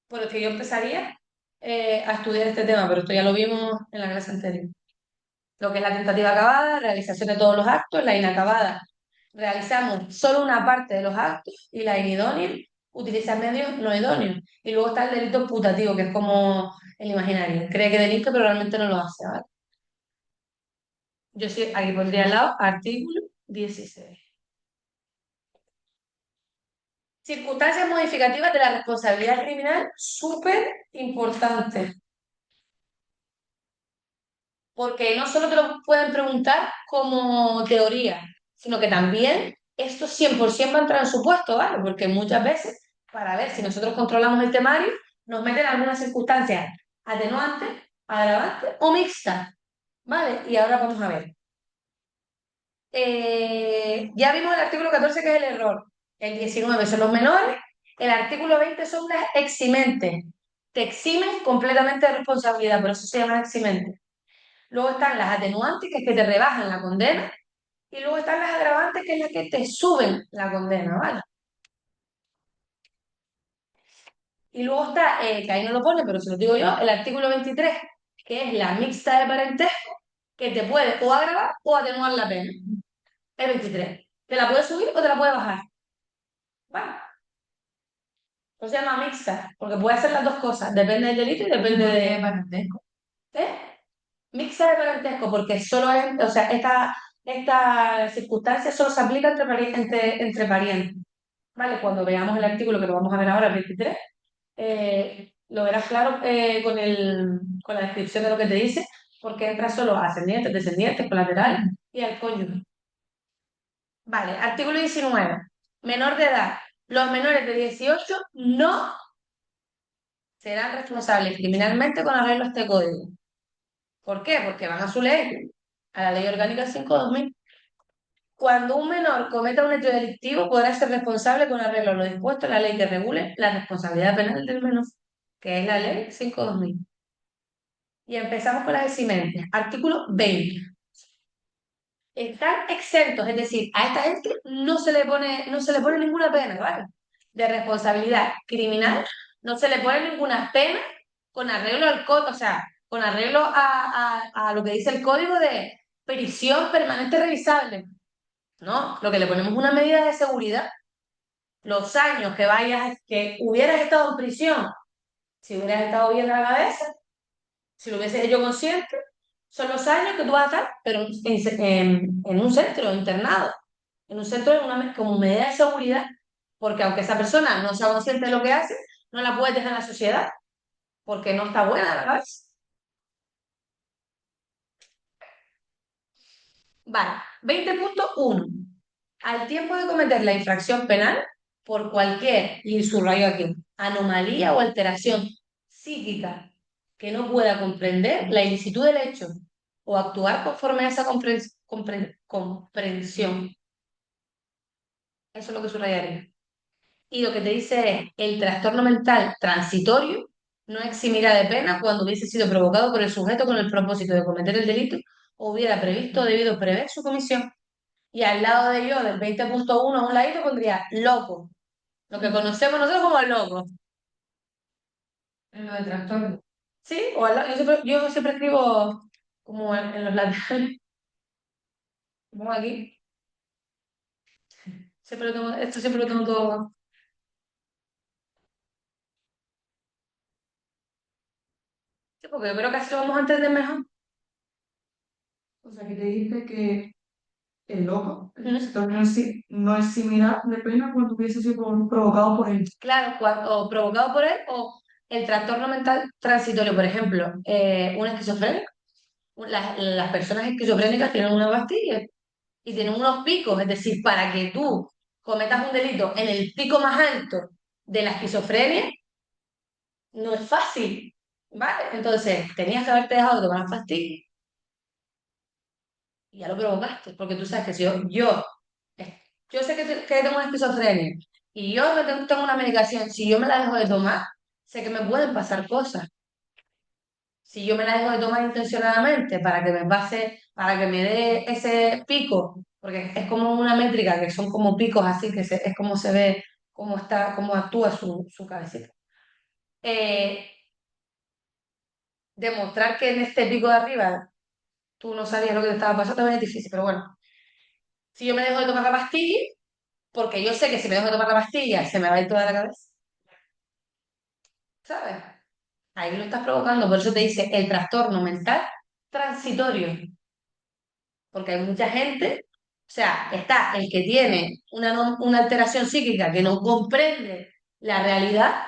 por el que yo empezaría a estudiar este tema, pero esto ya lo vimos en la clase anterior. Lo que es la tentativa acabada, realización de todos los actos, la inacabada. Realizamos solo una parte de los actos y la inidónea utiliza medios no idóneos. Y luego está el delito putativo, que es como el imaginario. Cree que delinque, pero realmente no lo hace, ¿vale? Yo sí, aquí pondría al lado artículo 16. Circunstancias modificativas de la responsabilidad criminal, súper importante, porque no solo te lo pueden preguntar como teoría, sino que también esto 100% va a entrar en su puesto, ¿vale? Porque muchas veces, para ver si nosotros controlamos el temario, nos meten algunas circunstancias atenuantes, agravantes o mixtas, ¿vale? Y ahora vamos a ver. Ya vimos el artículo 14 que es el error, el 19 son los menores, el artículo 20 son las eximentes, te eximen completamente de responsabilidad, por eso se llaman eximentes. Luego están las atenuantes, que es que te rebajan la condena, y luego están las agravantes, que es las que te suben la condena, ¿vale? Y luego está, que ahí no lo pone, pero se lo digo yo, el artículo 23 que es la mixta de parentesco, que te puede o agravar o atenuar la pena. El 23. Te la puede subir o te la puede bajar, ¿vale? No se llama mixta, porque puede hacer las dos cosas, depende del delito y depende de parentesco. ¿Eh? Mixta de parentesco, porque solo es, o sea, esta circunstancia solo se aplica entre parientes. ¿Vale? Cuando veamos el artículo, que lo vamos a ver ahora, el 23, lo verás claro con la descripción de lo que te dice, porque entra solo a ascendientes, descendientes, colaterales y al cónyuge. Vale, artículo 19. Menor de edad. Los menores de 18 no serán responsables criminalmente con arreglo a este código. ¿Por qué? Porque van a su ley, a la Ley Orgánica 5/2000. Cuando un menor cometa un hecho delictivo, podrá ser responsable con arreglo a lo dispuesto en la ley que regule la responsabilidad penal del menor, que es la Ley 5/2000. Y empezamos con las eximentes. Artículo 20. Están exentos, es decir, a esta gente no se le pone ninguna pena, ¿vale? De responsabilidad criminal, no se le pone ninguna pena con arreglo al código, o sea, con arreglo a lo que dice el código de prisión permanente revisable. No, lo que le ponemos es una medida de seguridad. Los años que hubieras estado en prisión, si hubieras estado bien a la cabeza, si lo hubieses hecho consciente, son los años que tú vas a estar, pero en un centro internado, en un centro como medida de seguridad, porque aunque esa persona no sea consciente de lo que hace, no la puedes dejar en la sociedad, porque no está buena a la cabeza. Vale, 20.1. Al tiempo de cometer la infracción penal, por cualquier, y subrayo aquí, anomalía o alteración psíquica que no pueda comprender la ilicitud del hecho o actuar conforme a esa comprensión. Eso es lo que subrayaría. Y lo que te dice es, el trastorno mental transitorio no eximirá de pena cuando hubiese sido provocado por el sujeto con el propósito de cometer el delito o hubiera previsto o debido prever su comisión. Y al lado de yo, del 20.1, a un ladito, pondría loco. Lo que conocemos nosotros como loco. En lo de trastorno. Sí, o yo siempre escribo como en los laterales, como aquí. Esto siempre lo tengo todo. Sí, porque yo creo que así lo vamos a entender mejor. O sea, que te dice que el loco, el trastorno en sí, no es similar de pena cuando hubiese sido provocado por él. Claro, o provocado por él o el trastorno mental transitorio, por ejemplo, una esquizofrenia. Las personas esquizofrénicas tienen una pastilla y tienen unos picos, es decir, para que tú cometas un delito en el pico más alto de la esquizofrenia, no es fácil, ¿vale? Entonces, tenías que haberte dejado de tomar las pastillas y ya lo provocaste, porque tú sabes que si yo sé que tengo una esquizofrenia y yo tengo una medicación, si yo me la dejo de tomar, sé que me pueden pasar cosas. Si yo me la dejo de tomar intencionadamente para que me pase, para que me dé ese pico, porque es como una métrica, que son como picos así, es como se ve, cómo está, cómo actúa su cabecita. Eh, Demostrar que en este pico de arriba tú no sabías lo que te estaba pasando también es difícil, pero bueno, si yo me dejo de tomar la pastilla, porque yo sé que si me dejo de tomar la pastilla se me va a ir toda la cabeza, ¿sabes? Ahí lo estás provocando, por eso te dice el trastorno mental transitorio, porque hay mucha gente, o sea, está el que tiene una alteración psíquica que no comprende la realidad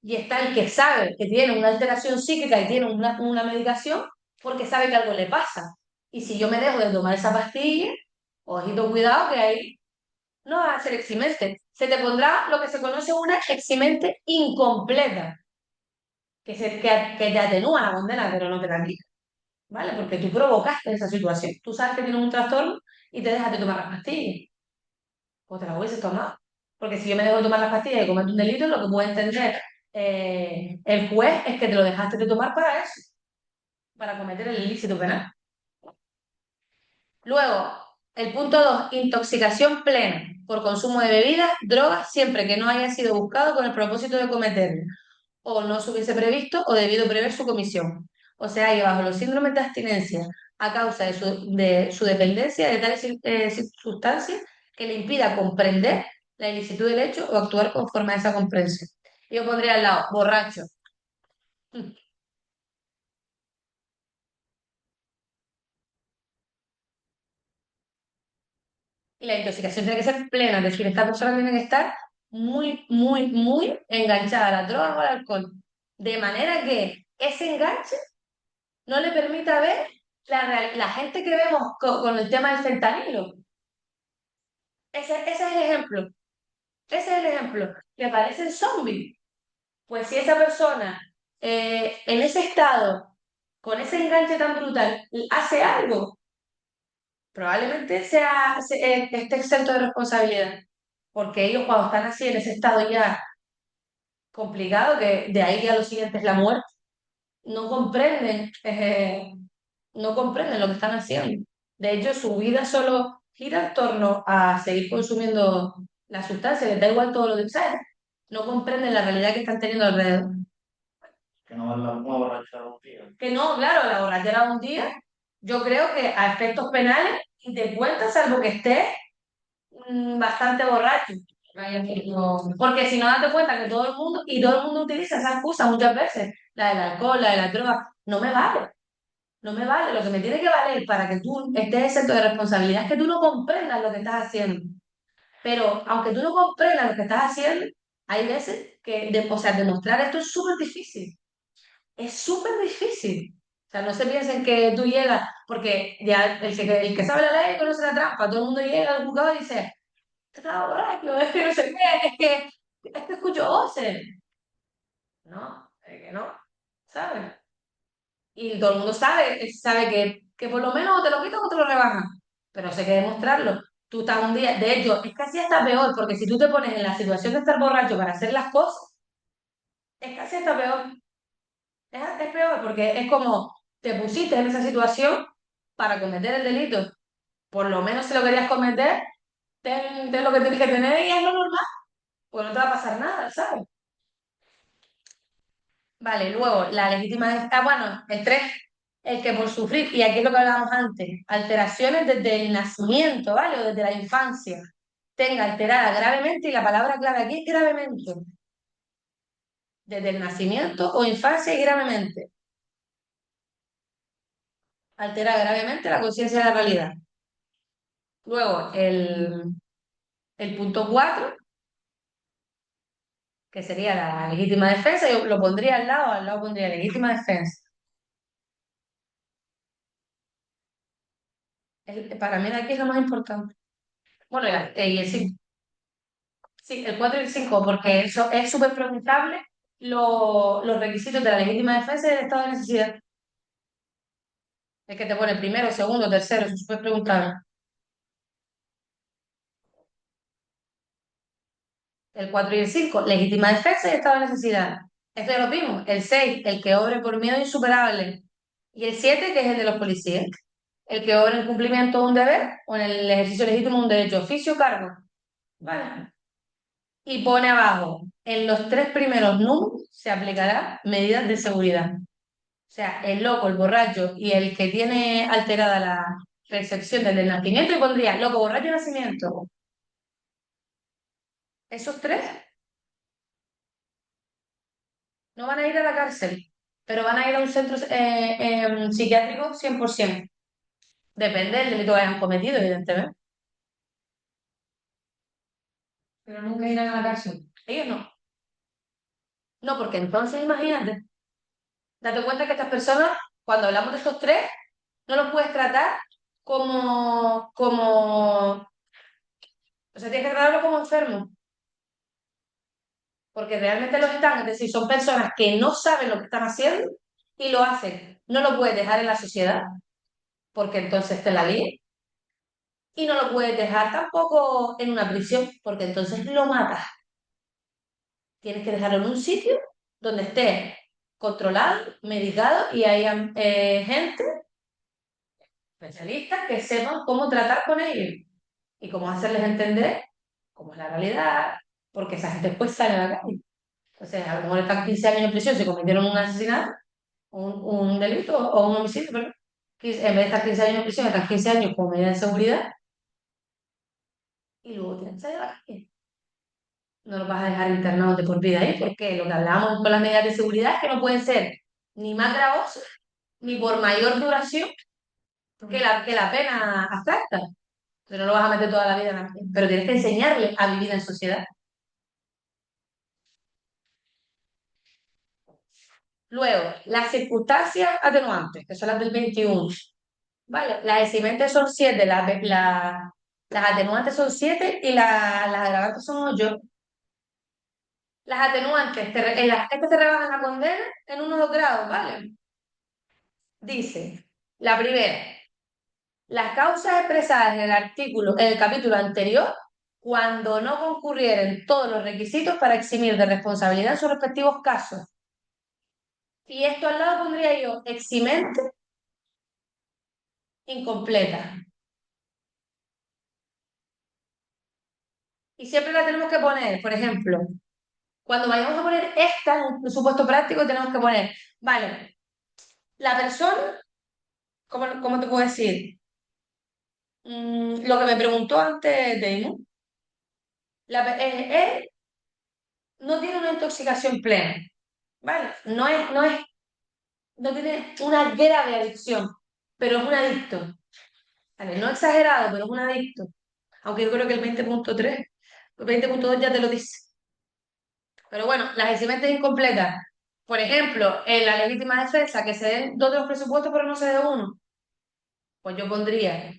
y está el que sabe que tiene una alteración psíquica y tiene una medicación porque sabe que algo le pasa. Y si yo me dejo de tomar esa pastilla, ojito, cuidado que ahí no va a ser eximente. Se te pondrá lo que se conoce una eximente incompleta, que te atenúa la condena, pero no te la quita, ¿vale? Porque tú provocaste esa situación. Tú sabes que tienes un trastorno y te dejas de tomar las pastillas, o te las hubieses tomado. Porque si yo me dejo de tomar las pastillas y cometo un delito, lo que puede entender el juez es que te lo dejaste de tomar para eso, para cometer el ilícito penal. Luego, el punto 2, intoxicación plena por consumo de bebidas, drogas, siempre que no haya sido buscado con el propósito de cometerlo, o no se hubiese previsto o debido prever su comisión. O sea, y bajo los síndromes de abstinencia a causa de su dependencia de tales sustancias que le impida comprender la ilicitud del hecho o actuar conforme a esa comprensión. Yo pondría al lado, borracho. Y la intoxicación tiene que ser plena, es decir, esta persona tiene que estar muy, muy, muy enganchada a la droga o al alcohol, de manera que ese enganche no le permita ver la gente que vemos con el tema del fentanilo. Ese es el ejemplo, ese es el ejemplo, que aparecen zombies. Pues si esa persona en ese estado, con ese enganche tan brutal, hace algo, probablemente esté exento de responsabilidad. Porque ellos cuando están así en ese estado ya complicado, que de ahí ya lo siguiente es la muerte, no comprenden, no comprenden lo que están haciendo. De hecho, su vida solo gira en torno a seguir consumiendo la sustancia, les da igual todo lo que sea. No comprenden la realidad que están teniendo alrededor. Que no es una borrachera de un día. Que no, claro, la borrachera de un día, yo creo que a efectos penales, y te cuenta, salvo que estés bastante borracho. Porque si no, date cuenta que todo el mundo, y todo el mundo utiliza esa excusa muchas veces, la del alcohol, la de la droga, no me vale. No me vale, lo que me tiene que valer para que tú estés exento de responsabilidad es que tú no comprendas lo que estás haciendo. Pero aunque tú no comprendas lo que estás haciendo, hay veces que, o sea, demostrar esto es súper difícil. Es súper difícil. O sea, no se piensen que tú llegas, porque ya el que sabe la ley conoce la trampa. Todo el mundo llega al juzgado y dice, estaba borracho, es que no sé qué, es que escucho voces. No, es que no, ¿sabes? Y todo el mundo sabe que por lo menos o te lo quitan o te lo rebajan. Pero sé que demostrarlo. Tú estás un día, de hecho, es casi hasta peor, porque si tú te pones en la situación de estar borracho para hacer las cosas, es casi hasta peor. Es peor porque es como te pusiste en esa situación para cometer el delito. Por lo menos si lo querías cometer, ten lo que tienes que tener y es lo normal, pues no te va a pasar nada, ¿sabes? Vale, luego la legítima bueno, el 3 el que por sufrir, y aquí es lo que hablábamos antes, alteraciones desde el nacimiento, ¿vale? O desde la infancia, tenga alterada gravemente, y la palabra clave aquí es gravemente, desde el nacimiento o infancia y gravemente, altera gravemente la conciencia de la realidad. Luego, el punto 4 que sería la legítima defensa, yo lo pondría al lado pondría legítima defensa. Para mí aquí es lo más importante. Bueno, y el 5. Sí, el 4 y el 5 porque eso es súper preguntable los requisitos de la legítima defensa y del estado de necesidad. El que te pone primero, segundo, tercero, eso se puede preguntar. El 4 y el 5, legítima defensa y estado de necesidad. Esto ya lo vimos. El 6, el que obre por miedo insuperable. Y el 7, que es el de los policías. El que obra en cumplimiento de un deber o en el ejercicio legítimo de un derecho, oficio o cargo. ¿Vale? Y pone abajo, en los tres primeros números se aplicará medidas de seguridad. O sea, el loco, el borracho y el que tiene alterada la percepción del nacimiento, y pondría loco, borracho y nacimiento. Esos tres no van a ir a la cárcel, pero van a ir a un centro psiquiátrico 100%. Depende del delito que hayan cometido, evidentemente. Pero nunca irán a la cárcel. Ellos no. No, porque entonces imagínate, date cuenta que estas personas, cuando hablamos de estos tres, no los puedes tratar o sea, tienes que tratarlos como enfermos, porque realmente lo están, es decir, son personas que no saben lo que están haciendo y lo hacen. No lo puedes dejar en la sociedad, porque entonces te la líes, y no lo puedes dejar tampoco en una prisión, porque entonces lo matas. Tienes que dejarlo en un sitio donde esté controlado, medicado y haya gente, especialistas, que sepan cómo tratar con ellos y cómo hacerles entender cómo es la realidad, porque esa gente después sale a la calle. Entonces, a lo mejor están 15 años en prisión si cometieron un asesinato, un delito o un homicidio, pero en vez de estar 15 años en prisión, están 15 años como medida de seguridad y luego tienen que salir a la calle. No los vas a dejar internados de por vida ahí, porque lo que hablábamos con las medidas de seguridad es que no pueden ser ni más gravosas ni por mayor duración que la pena abstracta. Entonces no lo vas a meter toda la vida en la cárcel, pero tienes que enseñarle a vivir en sociedad. Luego, las circunstancias atenuantes, que son las del 21. Vale, las eximentes son 7, las atenuantes son 7 y las agravantes son 8. Las atenuantes, estas te rebajan la condena en unos 2 grados, ¿vale? Dice, la primera, las causas expresadas en el capítulo anterior, cuando no concurrieren todos los requisitos para eximir de responsabilidad en sus respectivos casos. Y esto al lado pondría yo eximente incompleta. Y siempre la tenemos que poner, por ejemplo, cuando vayamos a poner esta en un presupuesto práctico, tenemos que poner, vale, la persona, ¿cómo te puedo decir? Lo que me preguntó antes Damon, él no tiene una intoxicación plena, ¿vale? No tiene una grave adicción, pero es un adicto, ¿vale? No exagerado, pero es un adicto. Aunque yo creo que el 20.3, el 20.2 ya te lo dice. Pero bueno, las eximentes incompletas. Por ejemplo, en la legítima defensa, que se den 2 de los presupuestos, pero no se dé uno. Pues yo pondría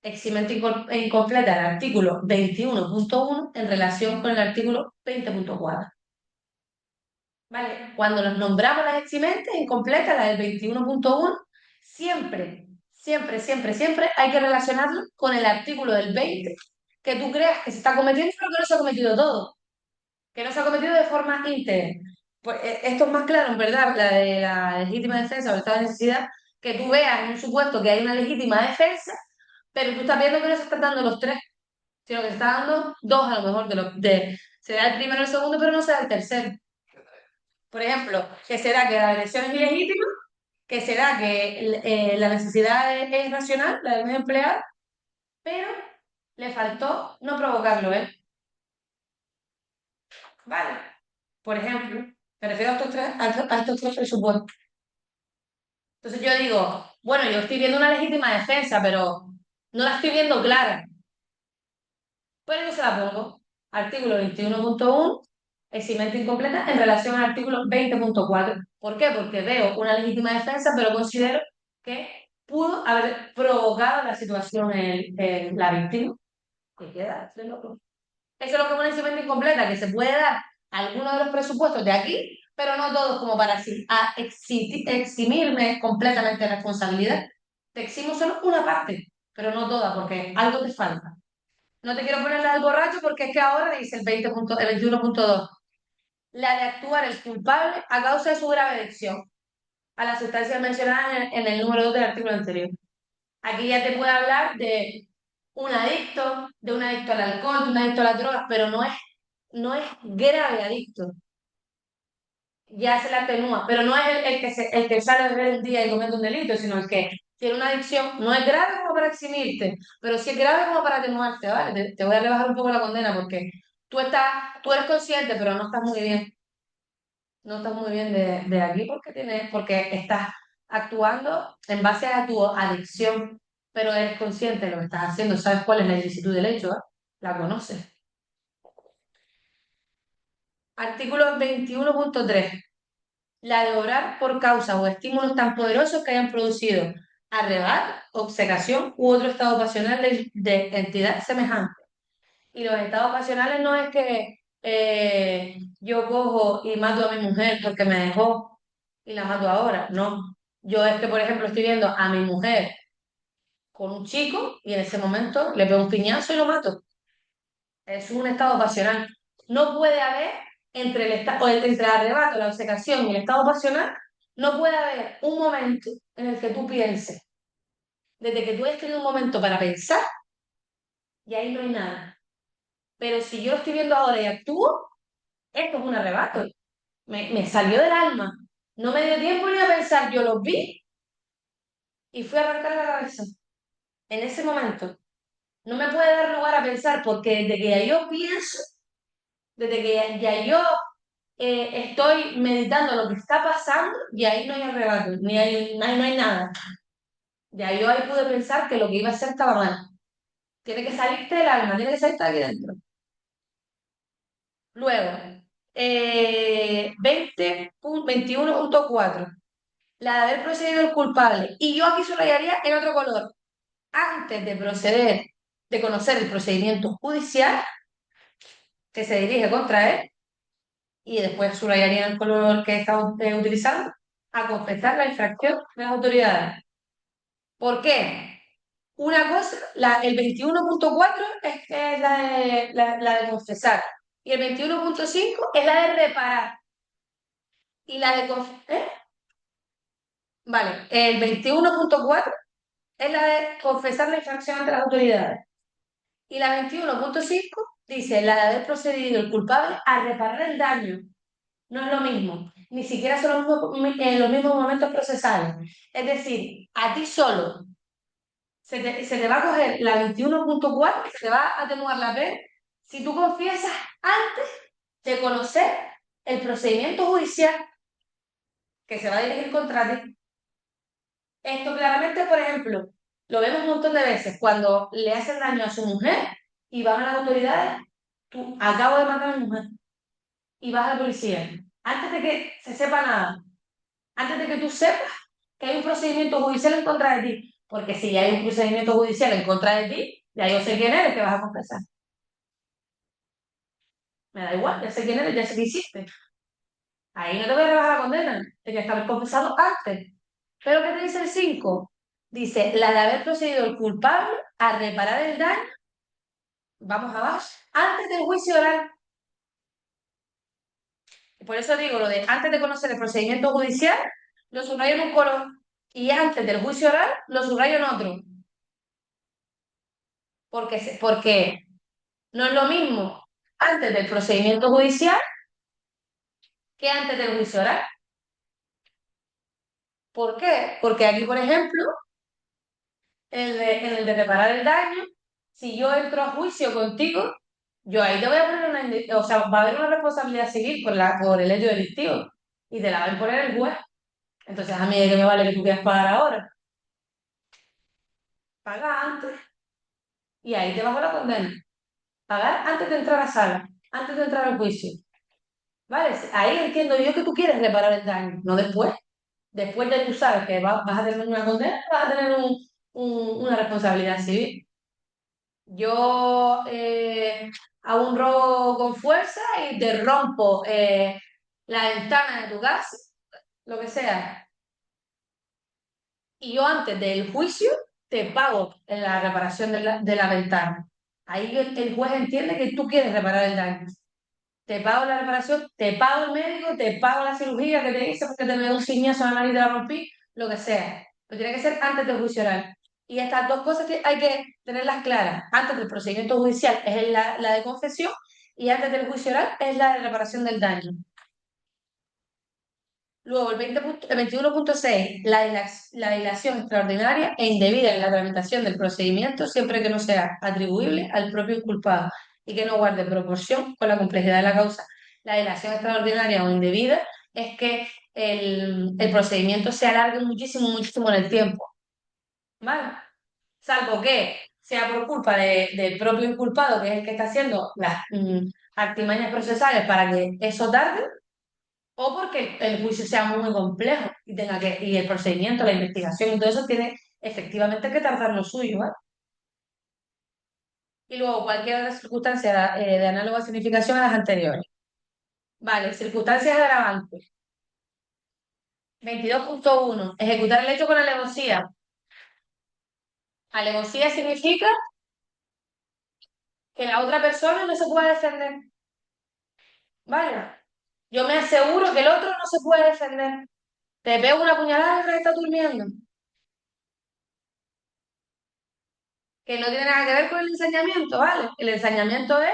eximente incompleta el artículo 21.1 en relación con el artículo 20.4. ¿Vale? Cuando nos nombramos las eximentes incompletas, las del 21.1, siempre, siempre, siempre, siempre hay que relacionarlo con el artículo del 20 que tú creas que se está cometiendo, pero que no se ha cometido todo, que no se ha cometido de forma íntegra. Pues esto es más claro, en verdad, la de la legítima defensa o el estado de necesidad, que tú veas en un supuesto que hay una legítima defensa, pero tú estás viendo que no se están dando los tres, sino que se están dando dos a lo mejor se da el primero y el segundo, pero no se da el tercero. Por ejemplo, que será que la agresión es ilegítima, que será que la necesidad es racional, la del medio empleado, pero le faltó no provocarlo él. ¿Vale? Por ejemplo, me refiero a estos tres presupuestos. Entonces yo digo, bueno, yo estoy viendo una legítima defensa, pero no la estoy viendo clara. Pues yo se la pongo. Artículo 21.1, eximente incompleta en relación al artículo 20.4. ¿Por qué? Porque veo una legítima defensa, pero considero que pudo haber provocado la situación en la víctima. ¿Qué queda? Eso es lo que es una eximente incompleta, que se puede dar a alguno de los presupuestos de aquí, pero no todos como para eximirme completamente de responsabilidad. Te eximo solo una parte, pero no toda, porque algo te falta. No te quiero poner la del borracho porque es que ahora dice el 21.2, la de actuar el culpable a causa de su grave adicción a las sustancias mencionadas en el número 2 del artículo anterior. Aquí ya te puede hablar de un adicto al alcohol, de un adicto a las drogas, pero no es grave adicto, ya se le atenúa, pero no es el que sale a beber un día y comete un delito, sino el que tiene una adicción, no es grave como para eximirte, pero sí es grave como para atenuarte, ¿vale? Te voy a rebajar un poco la condena porque tú eres consciente, pero no estás muy bien de aquí porque estás actuando en base a tu adicción, pero eres consciente de lo que estás haciendo, sabes cuál es la ilicitud del hecho, ¿eh? La conoces. Artículo 21.3. La de obrar por causas o estímulos tan poderosos que hayan producido arrebato, obcecación u otro estado pasional de entidad semejante. Y los estados pasionales no es que yo cojo y mato a mi mujer porque me dejó y la mato ahora, no. Yo es que, por ejemplo, estoy viendo a mi mujer con un chico y en ese momento le pego un piñazo y lo mato. Es un estado pasional. No puede haber entre el arrebato, la obcecación y el estado pasional, no puede haber un momento en el que tú pienses, desde que tú hayas tenido un momento para pensar, y ahí no hay nada. Pero si yo lo estoy viendo ahora y actúo, esto es un arrebato. Me salió del alma. No me dio tiempo ni a pensar, yo los vi y fui a arrancar la cabeza. En ese momento. No me puede dar lugar a pensar porque desde que ya yo pienso, desde que ya yo estoy meditando lo que está pasando y ahí no hay arrebato, no hay nada. Ya yo ahí pude pensar que lo que iba a hacer estaba mal. Tiene que salirte del alma, tiene que salirte de aquí dentro. Luego, 21.4. La de haber procedido el culpable. Y yo aquí subrayaría en otro color. Antes de conocer el procedimiento judicial que se dirige contra él, y después subrayaría el color que estamos utilizando, a confesar la infracción de las autoridades. ¿Por qué? Una cosa, el 21.4 es la de confesar y el 21.5 es la de reparar. Y la de Vale, el 21.4 es la de confesar la infracción ante las autoridades. Y la 21.5 dice la de haber procedido el culpable a reparar el daño. No es lo mismo, ni siquiera son los mismos momentos procesales. Es decir, a ti solo se te va a coger la 21.4, se te va a atenuar la pena si tú confiesas antes de conocer el procedimiento judicial que se va a dirigir contra ti. Esto claramente, por ejemplo, lo vemos un montón de veces cuando le hacen daño a su mujer y van a las autoridades, tú acabo de matar a mi mujer y vas a la policía. Antes de que se sepa nada, antes de que tú sepas que hay un procedimiento judicial en contra de ti. Porque si ya hay un procedimiento judicial en contra de ti, ya yo sé quién eres que vas a confesar. Me da igual, ya sé quién eres, ya sé qué hiciste. Ahí no te voy a rebajar la condena, tenías que haber confesado antes. Pero ¿qué te dice el 5? Dice, la de haber procedido el culpable a reparar el daño, vamos abajo, antes del juicio oral. Por eso digo, lo de antes de conocer el procedimiento judicial, lo subrayo en un color. Y antes del juicio oral, lo subrayo en otro. Porque no es lo mismo antes del procedimiento judicial que antes del juicio oral. ¿Por qué? Porque aquí, por ejemplo, en el de reparar el daño, si yo entro a juicio contigo, yo ahí te voy a poner o sea, va a haber una responsabilidad civil por el hecho delictivo y te la va a imponer el juez. Entonces, a mí, ¿de qué me vale que tú quieras pagar ahora? Paga antes y ahí te bajo la condena. Pagar antes de entrar a sala, antes de entrar al juicio. ¿Vale? Ahí entiendo yo que tú quieres reparar el daño, no después. Después de tú sabes que vas a tener una condena, vas a tener una responsabilidad civil. Yo hago un robo con fuerza y te rompo la ventana de tu casa, lo que sea, y yo antes del juicio te pago la reparación de la ventana. Ahí el juez entiende que tú quieres reparar el daño. Te pago la reparación, te pago el médico, te pago la cirugía que te hice porque te me dio un ciñazo en la nariz y te la rompí, lo que sea. Pero tiene que ser antes del juicio oral. Y estas dos cosas que hay que tenerlas claras. Antes del procedimiento judicial es la de confesión y antes del juicio oral es la de reparación del daño. Luego, el 21.6, la dilación extraordinaria e indebida en la tramitación del procedimiento siempre que no sea atribuible al propio inculpado y que no guarde proporción con la complejidad de la causa. La dilación extraordinaria o indebida es que el procedimiento se alargue muchísimo, muchísimo en el tiempo, ¿vale? Salvo que sea por culpa del propio inculpado, que es el que está haciendo las artimañas procesales para que eso tarde, o porque el juicio sea muy complejo y y el procedimiento, la investigación y todo eso tiene efectivamente que tardar lo suyo, ¿vale? Y luego cualquier otra circunstancia de análoga significación a las anteriores. Vale, circunstancias agravantes. 22.1. Ejecutar el hecho con alevosía. Alevosía significa que la otra persona no se puede defender. Vale. Yo me aseguro que el otro no se puede defender. Te pego una puñalada mientras estás durmiendo. Que no tiene nada que ver con el ensañamiento, ¿vale? El ensañamiento es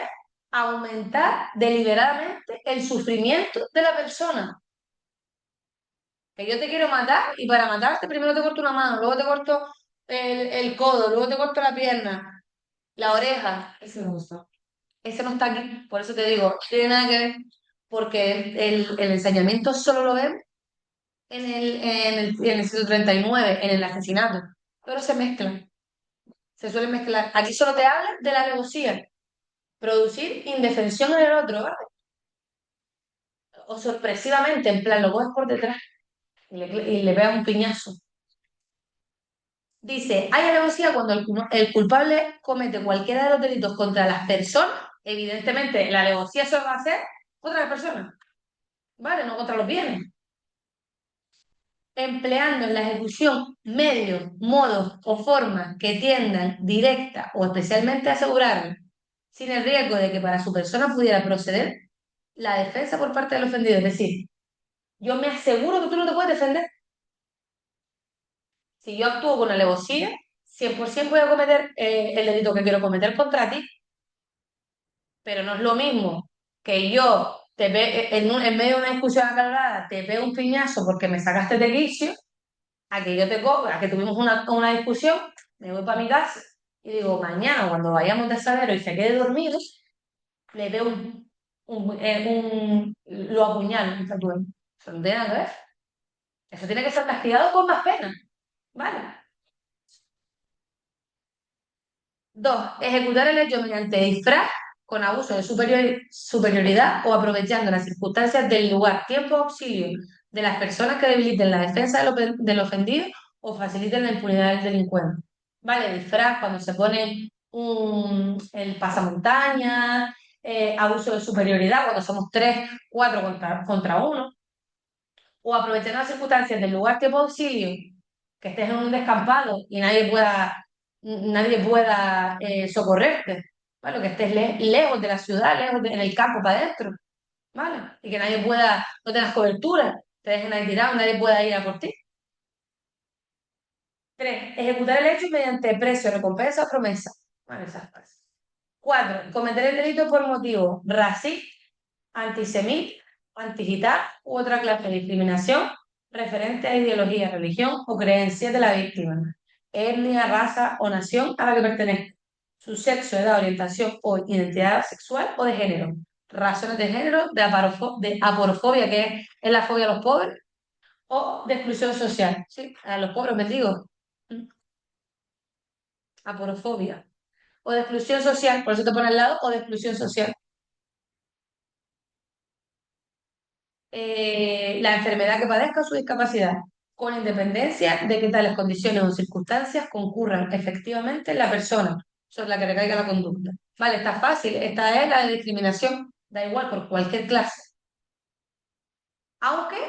aumentar deliberadamente el sufrimiento de la persona. Que yo te quiero matar y para matarte primero te corto una mano, luego te corto el codo, luego te corto la pierna, la oreja. Ese me gusta. Ese no está aquí, por eso te digo, no tiene nada que ver, porque el ensañamiento solo lo ven en el 139, en el asesinato, pero se mezclan, se suelen mezclar. Aquí solo te hablan de la alevosía. Producir indefensión en el otro, ¿vale? O sorpresivamente, en plan, lo coges por detrás y le pegas un piñazo. Dice, hay alevosía cuando el culpable comete cualquiera de los delitos contra las personas, evidentemente la alevosía solo va a ser contra las personas, ¿vale? No contra los bienes. Empleando en la ejecución medios, modos o formas que tiendan directa o especialmente a asegurar, sin el riesgo de que para su persona pudiera proceder la defensa por parte del ofendido. Es decir, yo me aseguro que tú no te puedes defender. Si yo actúo con alevosía, 100% voy a cometer el delito que quiero cometer contra ti, pero no es lo mismo que yo en medio de una discusión acalorada te pego un piñazo porque me sacaste de quicio, a que yo te cobro, a que tuvimos una discusión, me voy para mi casa y digo, mañana cuando vayamos de salero y se quede dormido, le veo lo apuñalo en el tatuaje. Eso no tiene nada que ver. Eso tiene que ser castigado con más pena, ¿vale? Dos, ejecutar el hecho mediante disfraz con abuso de superioridad o aprovechando las circunstancias del lugar, tiempo, auxilio de las personas que debiliten la defensa del ofendido o faciliten la impunidad del delincuente. ¿Vale? Disfraz cuando se pone el pasamontaña, abuso de superioridad cuando somos tres, cuatro contra uno, o aprovechando las circunstancias del lugar, tiempo, auxilio, que estés en un descampado y nadie pueda socorrerte, ¿vale? Que estés lejos de la ciudad, en el campo para adentro, ¿vale? Y que no tengas cobertura, te dejen ahí tirado, nadie pueda ir a por ti. Tres, ejecutar el hecho mediante precio, recompensa o promesa. Vale, esas cosas. Cuatro, cometer el delito por motivo racista, antisemita, antigitano u otra clase de discriminación referente a ideología, religión o creencias de la víctima, etnia, raza o nación a la que pertenezca, su sexo, edad, orientación o identidad sexual o de género, razones de género, de aporofobia, que es la fobia a los pobres, o de exclusión social, ¿sí? A los pobres mendigos, aporofobia, o de exclusión social, por eso te pone al lado, o de exclusión social. La enfermedad que padezca o su discapacidad, con independencia de que tales condiciones o circunstancias concurran efectivamente en la persona sobre la que recaiga la conducta. Vale, está fácil. Esta es la de discriminación, da igual por cualquier clase. Aunque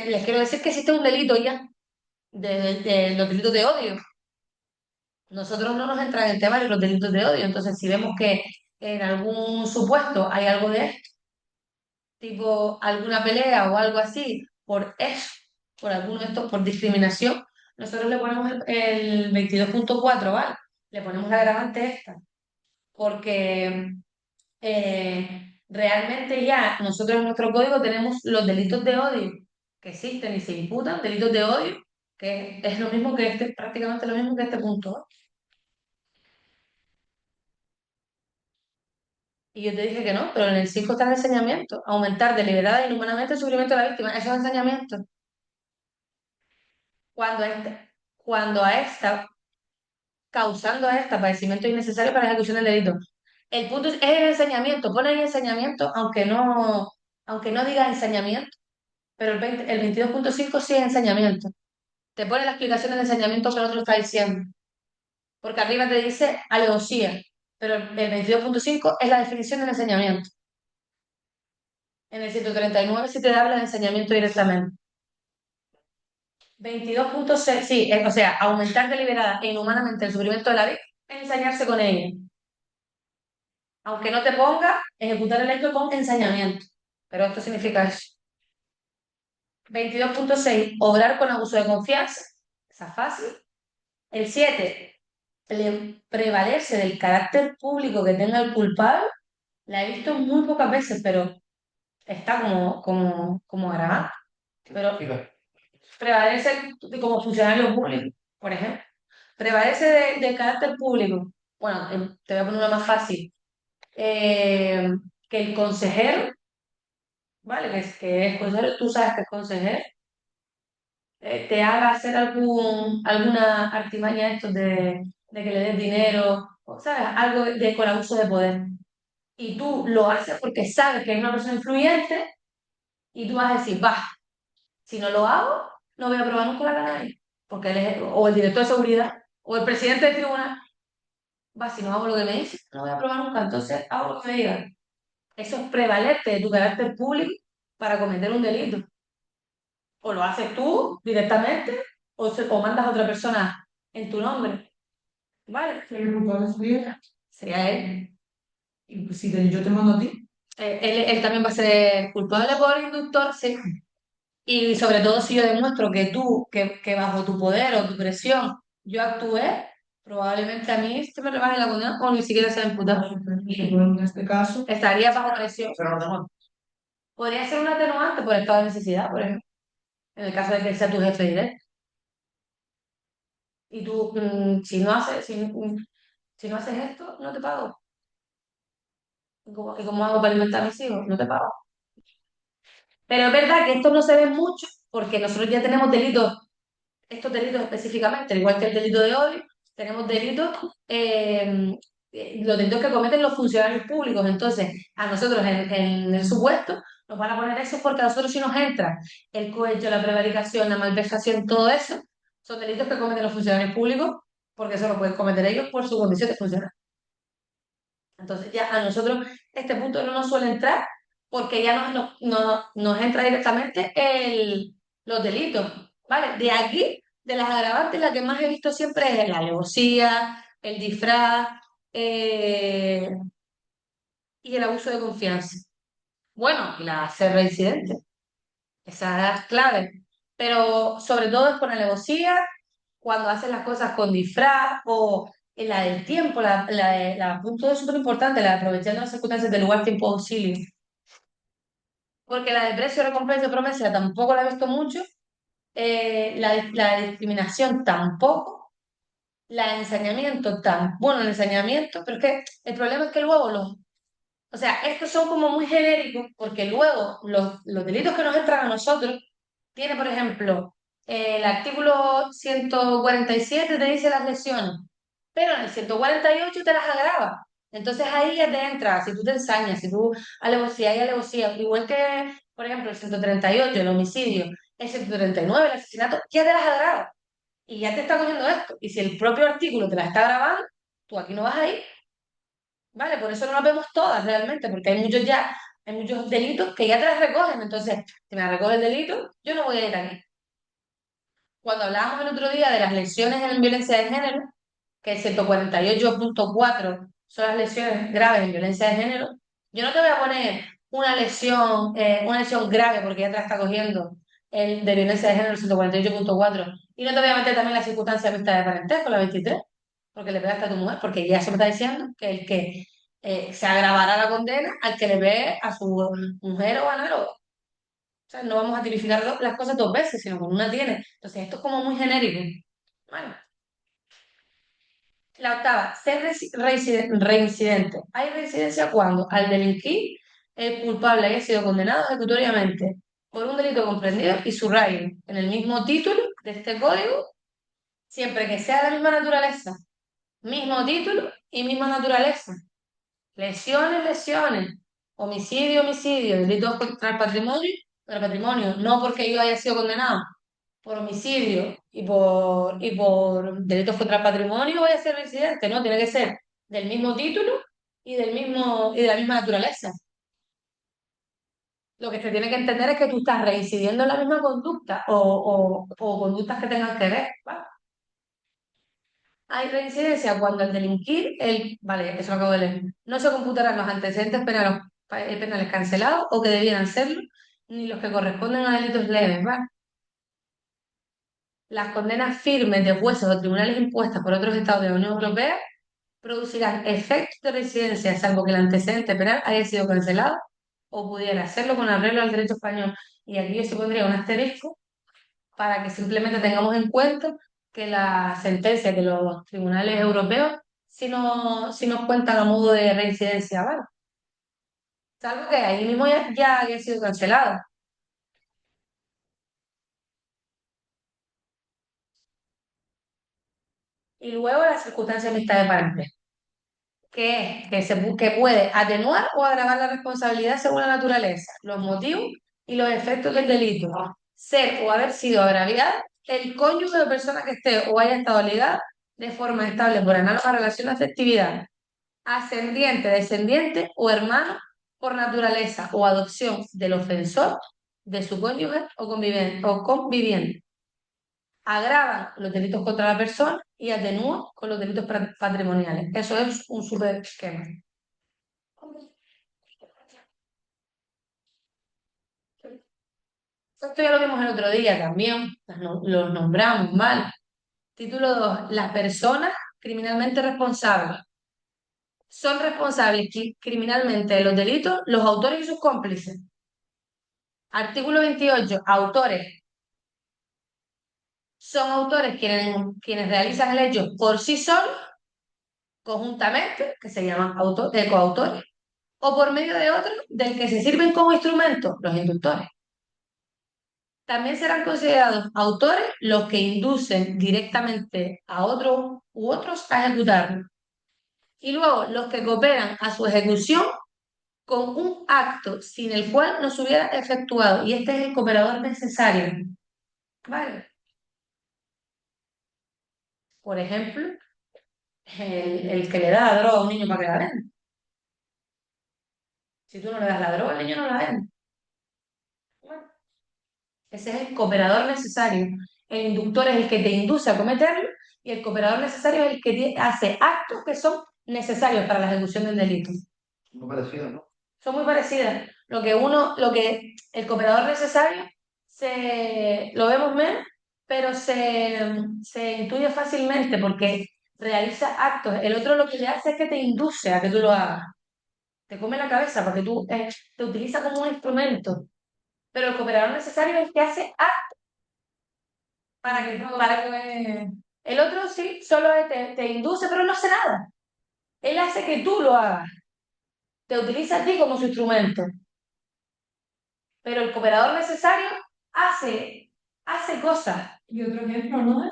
les quiero decir que existe un delito ya de los delitos de odio. Nosotros no nos entra en el tema de los delitos de odio. Entonces, si vemos que en algún supuesto hay algo de esto, tipo alguna pelea o algo así, por eso, por alguno de estos, por discriminación, nosotros le ponemos el 22.4, ¿vale? Le ponemos la agravante esta, porque realmente ya nosotros en nuestro código tenemos los delitos de odio que existen y se imputan, delitos de odio, que es lo mismo que este, prácticamente lo mismo que este punto. Y yo te dije que no, pero en el 5 está el ensañamiento, aumentar deliberada e inhumanamente el sufrimiento de la víctima, eso es ensañamiento. Cuando, cuando a esta, causando a esta padecimiento innecesario para la ejecución del delito. El punto es el ensañamiento, pone ahí ensañamiento, aunque no diga ensañamiento, pero el 22.5 sí es ensañamiento. Te pone la explicación del ensañamiento que el otro está diciendo, porque arriba te dice alevosía, pero el 22.5 es la definición del ensañamiento. En el 139 sí te habla de ensañamiento directamente. 22.6, sí, o sea, aumentar deliberada e inhumanamente el sufrimiento de la víctima es ensañarse con ella. Aunque no te ponga ejecutar el hecho con ensañamiento, pero esto significa eso. 22.6, obrar con abuso de confianza, esa es fácil. El 7, prevalerse del carácter público que tenga el culpable, la he visto muy pocas veces, pero está como agravante. Pero prevalece como funcionario público, por ejemplo. Prevalece de carácter público. Bueno, te voy a poner una más fácil. Eh, que el consejero, ¿vale? Que es consejero, tú sabes que es consejero, te haga hacer alguna artimaña esto de que le des dinero, o sabes, algo con abuso de poder. Y tú lo haces porque sabes que es una persona influyente y tú vas a decir, va, si no lo hago, no voy a aprobar nunca la canaria. Porque él es, o el director de seguridad, o el presidente del tribunal, va, si no hago lo que me dice, no voy a aprobar nunca, entonces hago lo que me digan. Eso es prevalerte de tu carácter público para cometer un delito. O lo haces tú directamente o mandas a otra persona en tu nombre. ¿Vale? ¿El culpable sería él? Y pues, si yo te mando a ti. Él también va a ser culpable por inductor, sí. Y sobre todo si yo demuestro que tú, que bajo tu poder o tu presión, yo actué, probablemente a mí se me rebaje la condena o ni siquiera sea imputado. En este caso, estaría bajo presión. Pero no. Podría ser un atenuante por estado de necesidad, por ejemplo, en el caso de que sea tu jefe directo. Y tú, si no haces esto, no te pago. ¿Y cómo hago para alimentar a mis hijos? No te pago. Pero es verdad que esto no se ve mucho porque nosotros ya tenemos delitos, estos delitos específicamente, al igual que el delito de odio, tenemos delitos, los delitos que cometen los funcionarios públicos. Entonces, a nosotros en el supuesto nos van a poner eso porque a nosotros sí nos entra el cohecho, la prevaricación, la malversación, todo eso, son delitos que cometen los funcionarios públicos porque eso lo pueden cometer ellos por su condición de funcionario. Entonces ya a nosotros este punto no nos suele entrar porque ya nos entra directamente los delitos, ¿vale? De aquí, de las agravantes, la que más he visto siempre es la alevosía, el disfraz eh, y el abuso de confianza. Bueno, y la ser reincidente, esa es clave. Pero sobre todo es con alevosía, cuando hacen las cosas con disfraz o en la del tiempo, punto es súper importante, la de aprovechando las circunstancias del lugar, tiempo, auxilio. Porque la de precio, recompensa y promesa tampoco la he visto mucho, la discriminación tampoco, la de ensañamiento tampoco, bueno, el ensañamiento, pero es que el problema es que luego o sea, estos son como muy genéricos, porque luego los delitos que nos entran a nosotros, tiene, por ejemplo, el artículo 147 te dice las lesiones, pero en el 148 te las agrava. Entonces ahí ya te entra, si tú te ensañas, si tú alevosía y alevosía, igual que, por ejemplo, el 138 el homicidio, el 139 el asesinato, ya te las agrava. Y ya te está cogiendo esto. Y si el propio artículo te la está grabando, tú aquí no vas a ir. ¿Vale? Por eso no las vemos todas realmente, porque hay muchos ya. Hay muchos delitos que ya te las recogen, entonces, si me recoge el delito, yo no voy a ir aquí. Cuando hablábamos el otro día de las lesiones en violencia de género, que el 148.4 son las lesiones graves en violencia de género, yo no te voy a poner una lesión grave porque ya te la está cogiendo el de violencia de género el 148.4 y no te voy a meter también la circunstancia mixta de parentesco, la 23, porque le pegaste a tu mujer, porque ya se me está diciendo que el que se agravará la condena al que le pegue a su mujer o análogo. O sea, no vamos a tipificar las cosas dos veces, sino con una tiene. Entonces, esto es como muy genérico. Bueno, la octava, ser reincidente. Hay reincidencia cuando al delinquir el culpable haya sido condenado ejecutoriamente por un delito comprendido y subrayo en el mismo título de este código, siempre que sea de la misma naturaleza, mismo título y misma naturaleza. Lesiones, lesiones, homicidio, homicidio, delitos contra el patrimonio, no porque yo haya sido condenado por homicidio y por delitos contra el patrimonio voy a ser reincidente, no, tiene que ser del mismo título y de la misma naturaleza. Lo que se tiene que entender es que tú estás reincidiendo en la misma conducta o conductas que tengan que ver, ¿vale? Hay reincidencia cuando al delinquir, vale, eso lo acabo de leer, no se computarán los antecedentes penales cancelados o que debieran serlo, ni los que corresponden a delitos leves, ¿vale? Las condenas firmes de jueces o tribunales impuestas por otros estados de la Unión Europea producirán efectos de residencia, salvo que el antecedente penal haya sido cancelado o pudiera hacerlo con arreglo al derecho español. Y aquí yo se pondría un asterisco para que simplemente tengamos en cuenta que la sentencia de los tribunales europeos si nos cuentan a modo de reincidencia, ¿vale? Salvo que ahí mismo ya haya sido cancelado. Y luego la circunstancia mixta de parentesco, que es que puede atenuar o agravar la responsabilidad según la naturaleza, los motivos y los efectos del delito. Ser o haber sido agraviada el cónyuge de persona que esté o haya estado ligada de forma estable por análoga relación de afectividad, ascendiente, descendiente o hermano por naturaleza o adopción del ofensor, de su cónyuge o conviviente. Agravan los delitos contra la persona y atenúan con los delitos patrimoniales. Eso es un super esquema. Esto ya lo vimos el otro día también, los nombramos mal. Título 2. Las personas criminalmente responsables. Son responsables criminalmente de los delitos los autores y sus cómplices. Artículo 28. Autores. Son autores quienes realizan el hecho por sí solos, conjuntamente, que se llaman coautores, o por medio de otros del que se sirven como instrumento, los inductores. También serán considerados autores los que inducen directamente a otros u otros a ejecutarlo. Y luego los que cooperan a su ejecución con un acto sin el cual no se hubiera efectuado. Y este es el cooperador necesario. ¿Vale? Por ejemplo, el que le da la droga a un niño para que la venda. Si tú no le das la droga, el niño no la vende. Bueno, ese es el cooperador necesario. El inductor es el que te induce a cometerlo y el cooperador necesario es el que hace actos que son necesarios para la ejecución del delito. Muy parecido, ¿no? Son muy parecidas. Lo que el cooperador necesario lo vemos menos, pero se intuye fácilmente porque realiza actos. El otro lo que le hace es que te induce a que tú lo hagas. Te come la cabeza porque tú te utiliza como un instrumento. Pero el cooperador necesario es el que hace actos el otro sí, solo te induce, pero no hace nada. Él hace que tú lo hagas. Te utiliza a ti como su instrumento. Pero el cooperador necesario hace cosas. Y otro ejemplo, ¿no?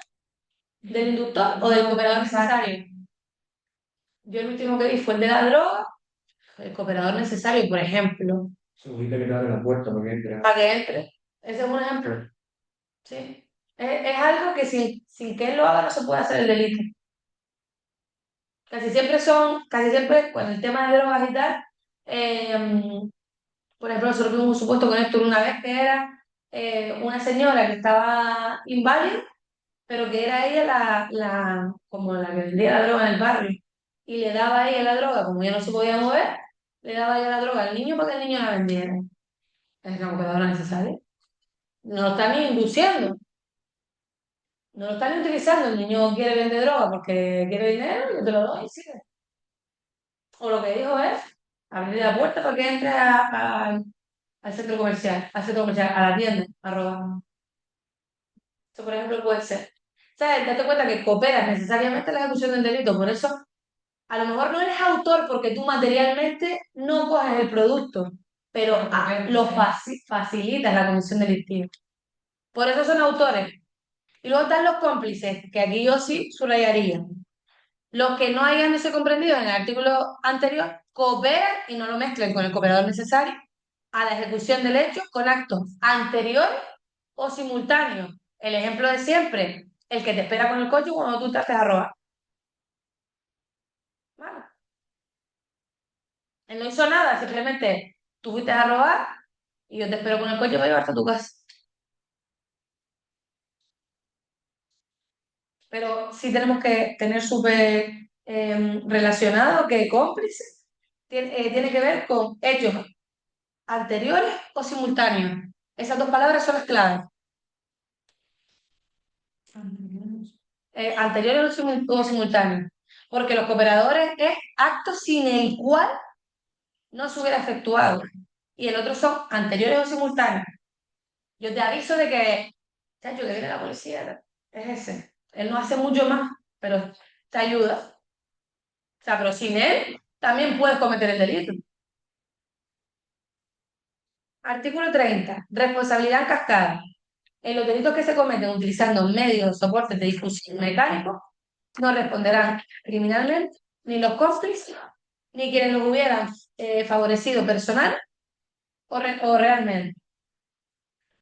Del inductor o del cooperador necesario. Yo el último que vi fue el de la droga, el cooperador necesario, por ejemplo. Subiste que te abre la puerta para que entre. Para que entre. Ese es un ejemplo. Sí. Es algo que sin que él lo haga no se puede hacer el delito. Casi siempre con el tema de drogas y tal, eh, Por ejemplo, nosotros tuvimos un supuesto con Héctor una vez que era una señora que estaba inválida, pero que era ella como la que vendía la droga en el barrio. Y le daba a ella la droga, como ella no se podía mover, le daba a ella la droga al niño para que el niño la vendiera. Es una computadora necesaria. No lo están ni induciendo, no lo están ni utilizando. El niño quiere vender droga porque quiere dinero, yo te lo doy, sí. O lo que dijo es abrir la puerta para que entre al centro comercial, a la tienda, a robar. Eso, por ejemplo, puede ser. ¿Sabes? Date cuenta que cooperas necesariamente en la ejecución del delito, por eso a lo mejor no eres autor porque tú materialmente no coges el producto, pero facilitas la comisión delictiva. Por eso son autores. Y luego están los cómplices, que aquí yo sí subrayaría. Los que no hayan sido comprendidos en el artículo anterior cooperan y no lo mezclen con el cooperador necesario a la ejecución del hecho con actos anteriores o simultáneos. El ejemplo de siempre, el que te espera con el coche cuando tú te haces a robar. ¿Vale? Él no hizo nada, simplemente tú fuiste a robar y yo te espero con el coche para llevarte a tu casa. Pero sí tenemos que tener súper relacionado que cómplice tiene que ver con hechos anteriores o simultáneos. Esas dos palabras son las claves. Anteriores o simultáneos. Porque los cooperadores es acto sin el cual no se hubiera efectuado. Y el otro son anteriores o simultáneos. Yo te aviso de que, chacho, que viene la policía. Es ese. Él no hace mucho más, pero te ayuda. O sea, pero sin él también puedes cometer el delito. Artículo 30. Responsabilidad en cascada. En los delitos que se cometen utilizando medios o soportes de difusión mecánicos, no responderán criminalmente ni los cómplices, ni quienes los hubieran favorecido personal o realmente.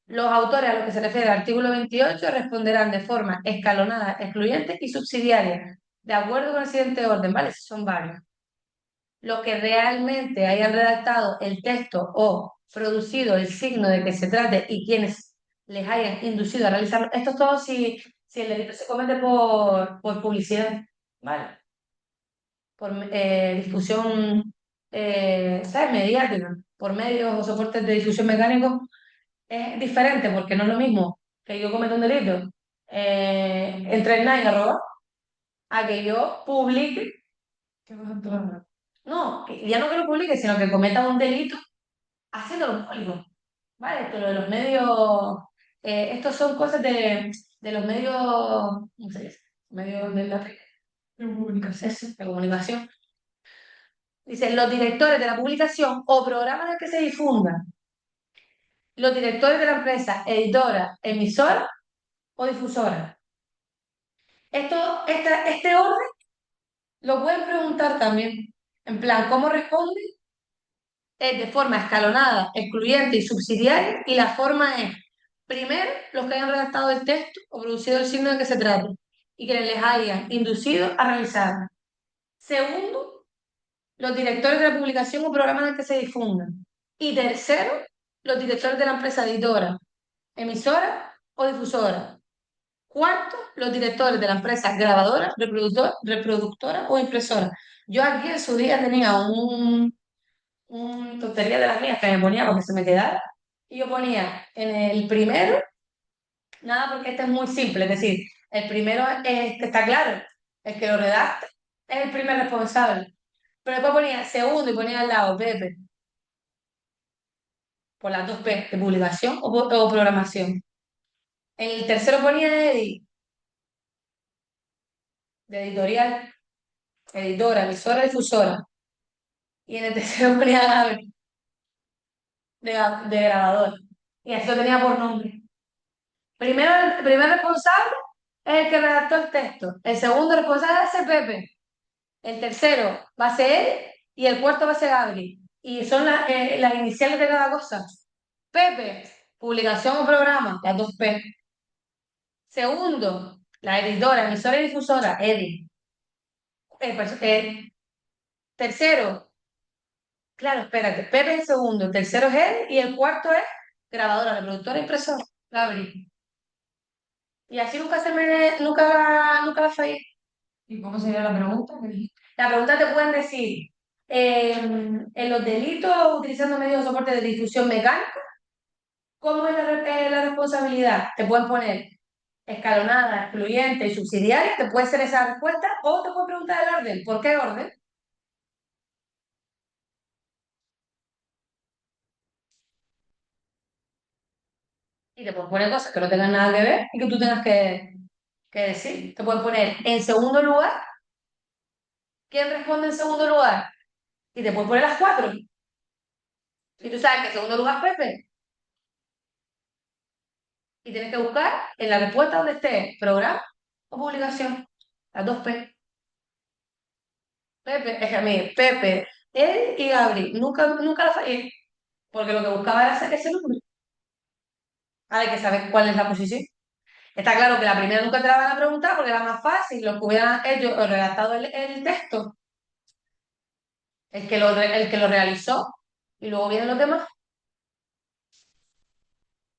Los autores a los que se refiere el artículo 28 responderán de forma escalonada, excluyente y subsidiaria, de acuerdo con el siguiente orden, ¿vale? Son varios. Los que realmente hayan redactado el texto o producido el signo de que se trate y quienes les hayan inducido a realizarlo. Esto es todo si el delito se comete por publicidad, ¿vale? Por difusión, ¿sabes? Mediática, por medios o soportes de difusión mecánicos, es diferente porque no es lo mismo que yo cometa un delito entre el nine arroba a que yo publique. ¿Qué vas a entrar? No, ya no que lo publique, sino que cometa un delito haciéndolo público. ¿Vale? Esto lo de los medios, estos son cosas de los medios, ¿cómo se dice? Medios de comunicación. Eso, de comunicación. Dicen, los directores de la publicación o programa en el que se difunda, los directores de la empresa, editora, emisora o difusora. Este orden lo pueden preguntar también. En plan, ¿cómo responde? Es de forma escalonada, excluyente y subsidiaria, y la forma es, primero, los que hayan redactado el texto o producido el signo de que se trate, y que les hayan inducido a realizarlo. Segundo, los directores de la publicación o programa en el que se difundan. Y tercero, los directores de la empresa editora, emisora o difusora. Cuarto, los directores de la empresa grabadora, reproductora o impresora. Yo aquí en su día tenía un tontería de las mías que me ponía porque se me quedara. Y yo ponía en el primero, nada porque este es muy simple, es decir, el primero es que está claro, el que lo redacta es el primer responsable. Pero después ponía segundo y ponía al lado Pepe, por las dos P, de publicación o programación. En el tercero ponía Edi, de editorial, editora, emisora, difusora. Y en el tercero ponía Gaby, de grabador. Y así lo tenía por nombre. Primero, el primer responsable es el que redactó el texto. El segundo responsable va a ser Pepe. El tercero va a ser él y el cuarto va a ser Gabri. Y son las iniciales de cada cosa. Pepe, publicación o programa, las dos P. Segundo, la editora, emisora y difusora, Edi. Tercero, Claro, espérate. Pepe es el segundo, el tercero es él y el cuarto es grabadora, reproductora, impresora. La abrí. Y así nunca la fallé. ¿Y cómo sería la pregunta? La pregunta te pueden decir, en los delitos utilizando medios de soporte de difusión mecánica, ¿cómo es la responsabilidad? Te pueden poner escalonada, excluyente y subsidiaria, te puede ser esa respuesta, o te pueden preguntar el orden. ¿Por qué orden? Y te pueden poner cosas que no tengan nada que ver y que tú tengas que decir. Te pueden poner en segundo lugar, ¿quién responde en segundo lugar? Y te pueden poner las cuatro. Y tú sabes que en segundo lugar Pepe. Y tienes que buscar en la respuesta donde esté programa o publicación. Las dos P. Pepe, es que a mí, Pepe, él y Gabri, nunca la fallé, porque lo que buscaba era hacer ese número. Ahora hay que saber cuál es la posición. Está claro que la primera nunca te la van a preguntar porque era más fácil, los que hubieran ellos redactado el texto, el que lo realizó, y luego vienen los demás.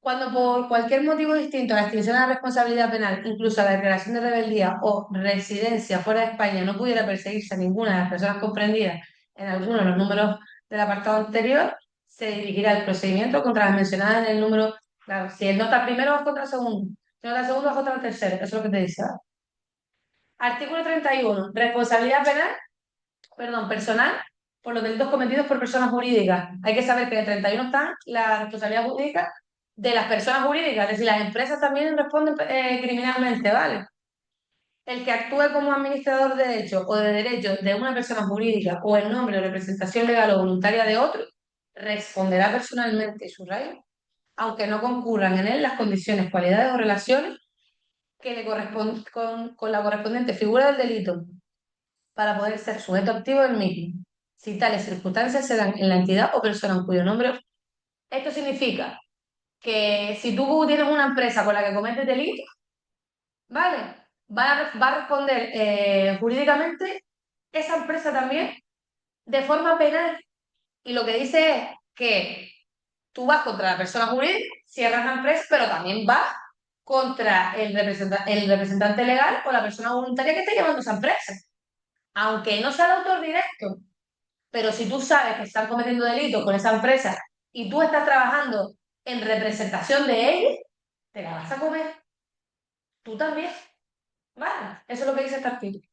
Cuando por cualquier motivo distinto a la extinción de la responsabilidad penal, incluso a la declaración de rebeldía o residencia fuera de España, no pudiera perseguirse a ninguna de las personas comprendidas en alguno de los números del apartado anterior, se dirigirá el procedimiento contra las mencionadas en el número. Claro, si el no está primero, vas contra el segundo. Si no está el segundo, vas contra el tercero. Eso es lo que te dice. ¿Vale? Artículo 31. Responsabilidad penal, perdón, personal por los delitos cometidos por personas jurídicas. Hay que saber que en el 31 está la responsabilidad jurídica de las personas jurídicas, es decir, las empresas también responden criminalmente, ¿vale? El que actúe como administrador de derechos o de derechos de una persona jurídica o en nombre o representación legal o voluntaria de otro, responderá personalmente, subrayo, aunque no concurran en él las condiciones, cualidades o relaciones que le corresponden con la correspondiente figura del delito para poder ser sujeto activo del mismo, si tales circunstancias se dan en la entidad o persona en cuyo nombre. Esto significa que si tú tienes una empresa con la que cometes delitos, ¿vale? Va a responder jurídicamente esa empresa también de forma penal. Y lo que dice es que tú vas contra la persona jurídica, cierras la empresa, pero también vas contra el representante legal o la persona voluntaria que está llevando esa empresa. Aunque no sea el autor directo, pero si tú sabes que están cometiendo delitos con esa empresa y tú estás trabajando en representación de ellos, te la vas a comer. Tú también. Vale, eso es lo que dice este artículo.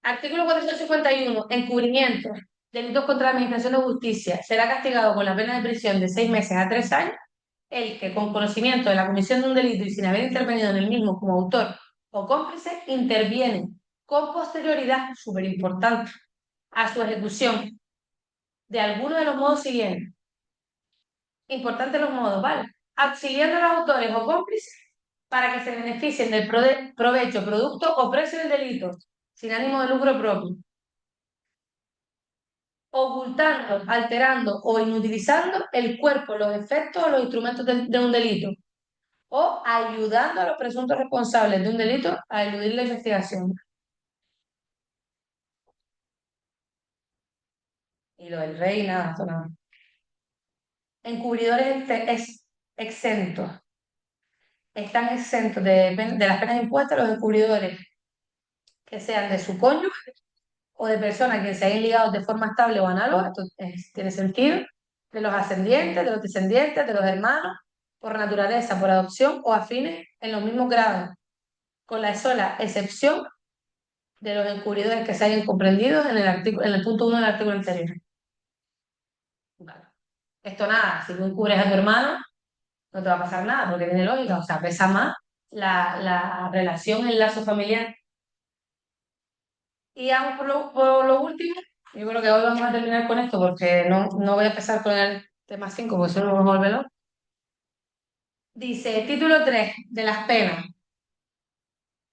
Artículo 451. Encubrimiento. Delitos contra la Administración de Justicia. Será castigado con la pena de prisión de 6 meses a 3 años el que, con conocimiento de la comisión de un delito y sin haber intervenido en el mismo como autor o cómplice, interviene con posterioridad, súper importante, a su ejecución de alguno de los modos siguientes. Importantes los modos, ¿vale? Auxiliando a los autores o cómplices para que se beneficien del provecho, producto o precio del delito, sin ánimo de lucro propio, ocultando, alterando o inutilizando el cuerpo, los efectos o los instrumentos de un delito, o ayudando a los presuntos responsables de un delito a eludir la investigación. Y lo del rey, nada, esto nada. Encubridores exentos. Están exentos de las penas impuestas los encubridores que sean de su cónyuge o de personas que se hayan ligado de forma estable o análoga, esto tiene sentido, de los ascendientes, de los descendientes, de los hermanos, por naturaleza, por adopción o afines en los mismos grados, con la sola excepción de los encubridores que se hayan comprendido en el punto 1 del artículo anterior. Vale. Esto nada, si tú encubres a tu hermano, no te va a pasar nada, porque tiene lógica, o sea, pesa más la relación, el lazo familiar. Y vamos por lo último, yo creo que hoy vamos a terminar con esto porque no voy a empezar con el tema 5 porque eso no vamos a volverlo. Dice, título 3 de las penas.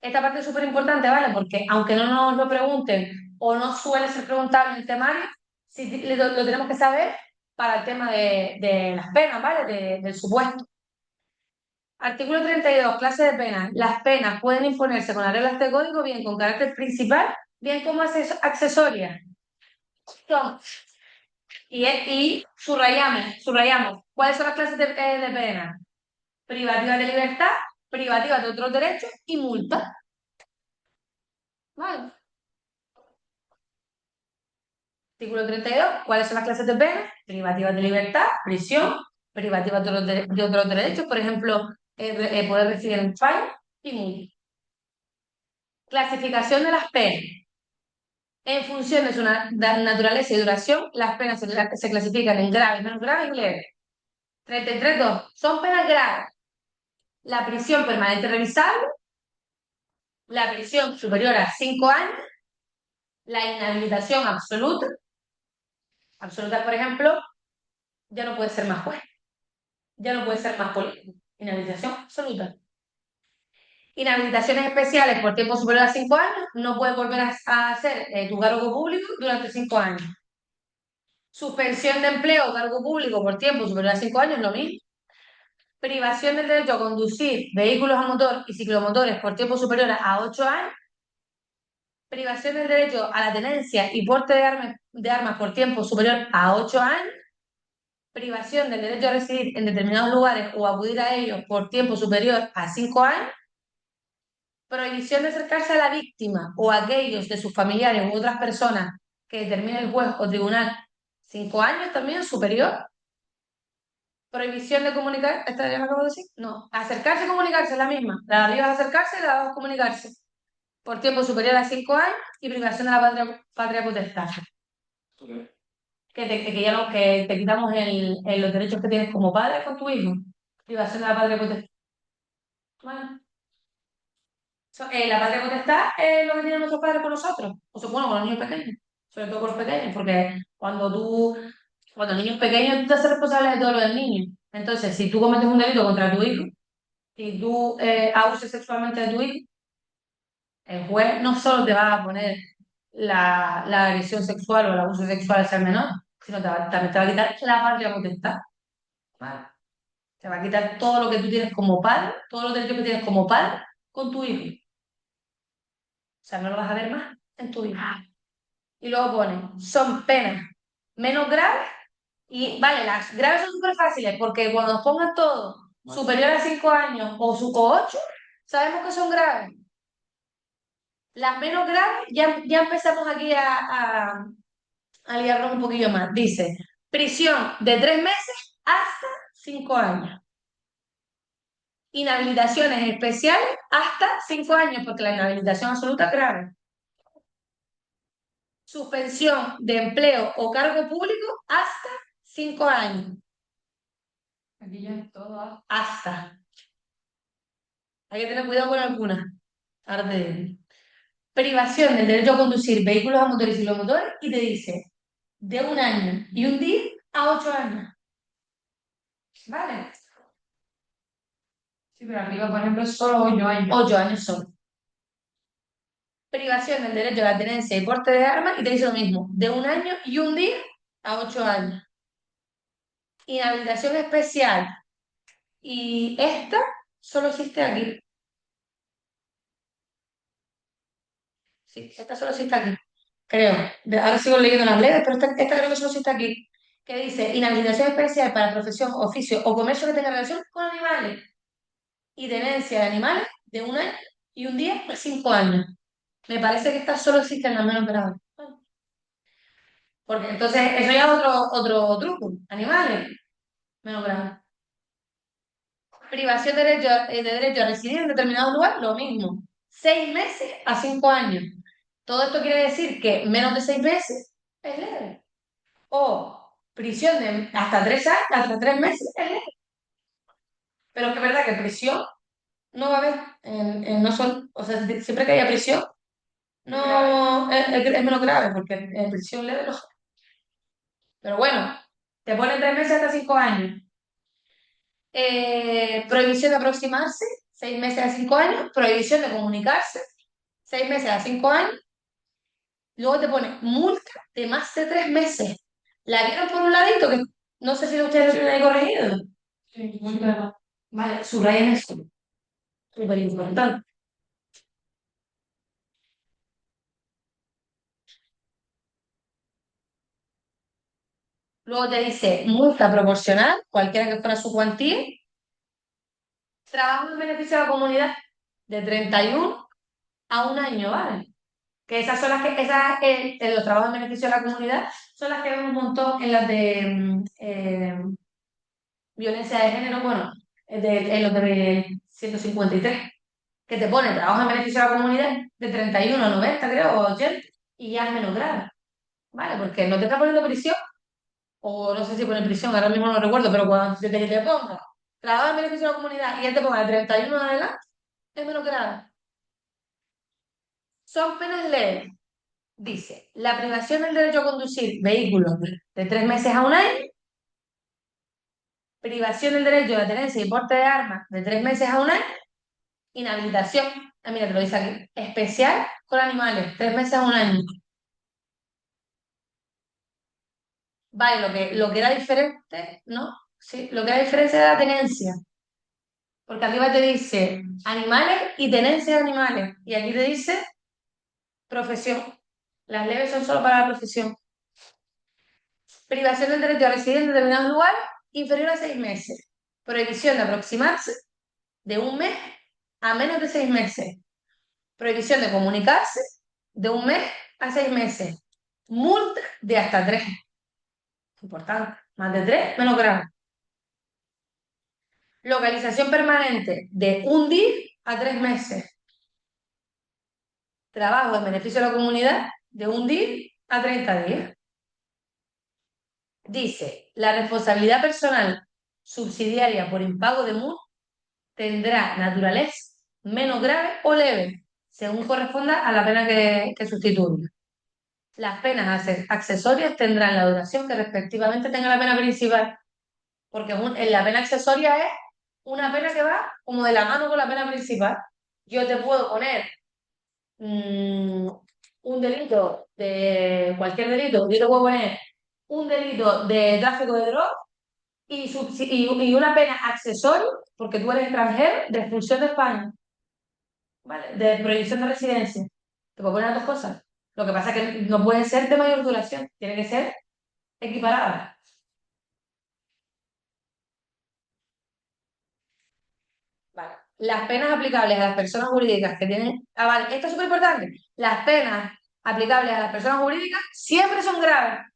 Esta parte es súper importante, ¿vale? Porque aunque no nos lo pregunten o no suele ser preguntado en el temario, sí lo tenemos que saber para el tema de las penas, ¿vale? Del supuesto. Artículo 32, clase de penas. Las penas pueden imponerse con las reglas de código, bien con carácter principal, bien como accesorias. Son Y subrayamos. ¿Cuáles son las clases de pena? Privativa de libertad, privativa de otros derechos y multa. ¿Vale? Artículo 32. ¿Cuáles son las clases de pena? Privativa de libertad, prisión, privativa de otros derechos, por ejemplo, poder recibir en fallo y multa. Clasificación de las penas. En función de su naturaleza y duración, las penas se clasifican en graves, menos graves y leves. 33.2. Son penas graves. La prisión permanente revisable, la prisión superior a 5 años, la inhabilitación absoluta. Absoluta, por ejemplo, ya no puede ser más juez, ya no puede ser más político. Inhabilitación absoluta. Inhabilitaciones especiales por tiempo superior a 5 años, no puedes volver a hacer tu cargo público durante 5 años. Suspensión de empleo o cargo público por tiempo superior a 5 años, lo mismo. Privación del derecho a conducir vehículos a motor y ciclomotores por tiempo superior a 8 años. Privación del derecho a la tenencia y porte de armas por tiempo superior a 8 años. Privación del derecho a residir en determinados lugares o acudir a ellos por tiempo superior a 5 años. Prohibición de acercarse a la víctima o a aquellos de sus familiares u otras personas que determine el juez o tribunal 5 años también superior. Prohibición de comunicar, ¿esta ya lo acabo de decir? No, acercarse y comunicarse es la misma. La de arriba es acercarse y la de abajo es comunicarse. Por tiempo superior a 5 años y privación de la patria potestad. Que ya no, que te quitamos los derechos que tienes como padre con tu hijo. Privación de la patria potestad. Bueno, la patria potestad es lo que tienen nuestros padres con nosotros. O sea, bueno, con los niños pequeños. Sobre todo con los pequeños, porque cuando el niño es pequeño, tú te haces responsable de todo lo del niño. Entonces, si tú cometes un delito contra tu hijo, y tú abuses sexualmente de tu hijo, el juez no solo te va a poner la agresión sexual o el abuso sexual al ser menor, sino también te va a quitar la patria potestad. ¿Vale? Te va a quitar todo lo que tú tienes como padre, todos los derechos que tienes como padre con tu hijo. O sea, no lo vas a ver más en tu vida. Y luego pone, son penas menos graves y, vale, las graves son súper fáciles porque cuando nos pongan todo superior a 5 años o 8, sabemos que son graves. Las menos graves, ya empezamos aquí a liarnos un poquillo más. Dice, prisión de 3 meses hasta 5 años. Inhabilitaciones especiales hasta 5 años, porque la inhabilitación absoluta es grave. Suspensión de empleo o cargo público hasta 5 años. Aquí ya es todo hasta. Hay que tener cuidado con algunas. Ahora te digo. Privación del derecho a conducir vehículos a motor y ciclomotores y te dice de 1 año y un día a 8 años. ¿Vale? Sí, pero arriba, por ejemplo, es solo 8 años. 8 años solo. Privación del derecho a la tenencia y porte de armas y te dice lo mismo, de 1 año y un día a 8 años. Inhabilitación especial. Y esta solo existe aquí. Sí, esta solo existe aquí. Creo. Ahora sigo leyendo las leyes, pero esta creo que solo existe aquí. Que dice inhabilitación especial para profesión, oficio o comercio que tenga relación con animales. Y tenencia de animales de 1 año y un día a 5 años. Me parece que esta solo existe en la menos grave. Porque entonces eso ya es otro truco. Animales, menos grave. Privación de derecho a residir en determinado lugar, lo mismo. 6 meses a 5 años. Todo esto quiere decir que menos de 6 meses es leve. O prisión de hasta 3 años, hasta 3 meses es leve. Pero es que es verdad que prisión no va a haber, no son, o sea, siempre que haya prisión, no es menos grave, porque en prisión leve no. Pero bueno, te ponen 3 meses hasta 5 años. Prohibición de aproximarse, 6 meses a 5 años. Prohibición de comunicarse, 6 meses a 5 años. Luego te pone multa de más de 3 meses. ¿La vieron por un ladito? Que no sé si ustedes lo tienen ahí corregido. Sí, multa. Vale, subrayen eso. Súper importante. Luego te dice multa proporcional, cualquiera que fuera su cuantía. Trabajo en beneficio de la comunidad de 31 a un año, ¿vale? Que esas son las que, esas, los trabajos en beneficio de la comunidad son las que vemos un montón en las de violencia de género, bueno, en los de 153, que te pone trabajo en beneficio de la comunidad de 31 a 90, creo, o 80, y ya es menos grave, ¿vale? Porque no te está poniendo prisión, o no sé si pone prisión, ahora mismo no recuerdo, pero cuando te ponga trabajo en beneficio de la comunidad y él te ponga de 31 en adelante, es menos grave. Son penas leves. Dice, la privación del derecho a conducir vehículos de 3 meses a un año, privación del derecho a la tenencia y porte de armas de 3 meses a un año, inhabilitación, mira, te lo dice aquí, especial con animales, 3 meses a un año. Vale, lo que era diferente, ¿no? Sí, lo que era diferencia era la tenencia, porque arriba te dice animales y tenencia de animales, y aquí te dice profesión. Las leves son solo para la profesión. Privación del derecho a residir en determinados lugares inferior a 6 meses. Prohibición de aproximarse de un mes a menos de 6 meses. Prohibición de comunicarse de un mes a 6 meses. Multa de hasta 3. Importante. Más de 3, menos grave. Localización permanente de un día a 3 meses. Trabajo en beneficio de la comunidad de un día a 30 días. Dice, la responsabilidad personal subsidiaria por impago de multa tendrá naturaleza menos grave o leve, según corresponda a la pena que sustituya. Las penas accesorias tendrán la duración que respectivamente tenga la pena principal, porque en la pena accesoria es una pena que va como de la mano con la pena principal. Yo te puedo poner mm, un delito de cualquier delito, yo te puedo poner un delito de tráfico de drogas y una pena accesoria, porque tú eres extranjero, de expulsión de España, ¿vale? De prohibición de residencia. Te puedo poner las dos cosas. Lo que pasa es que no puede ser de mayor duración, tiene que ser equiparada. Vale. Las penas aplicables a las personas jurídicas que tienen. Ah, vale, esto es súper importante. Las penas aplicables a las personas jurídicas siempre son graves.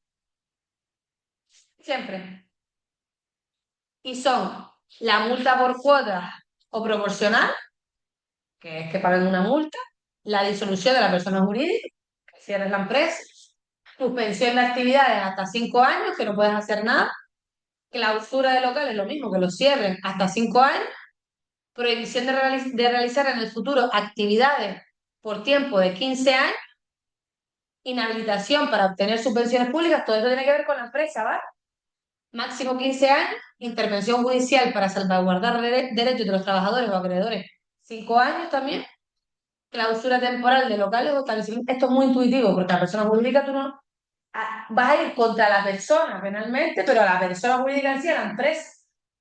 Siempre. Y son la multa por cuota o proporcional, que es que paguen una multa, la disolución de la persona jurídica, que cierres la empresa, suspensión de actividades hasta 5 años, que no puedes hacer nada, clausura de locales, lo mismo, que lo cierren hasta 5 años, prohibición de realizar en el futuro actividades por tiempo de 15 años, inhabilitación para obtener subvenciones públicas, todo esto tiene que ver con la empresa, ¿vale? Máximo 15 años, intervención judicial para salvaguardar derechos de los trabajadores o acreedores, 5 años también, clausura temporal de locales o establecimientos. Esto es muy intuitivo, porque la persona jurídica tú no vas a ir contra la persona penalmente, pero a la persona jurídica en sí, a la empresa,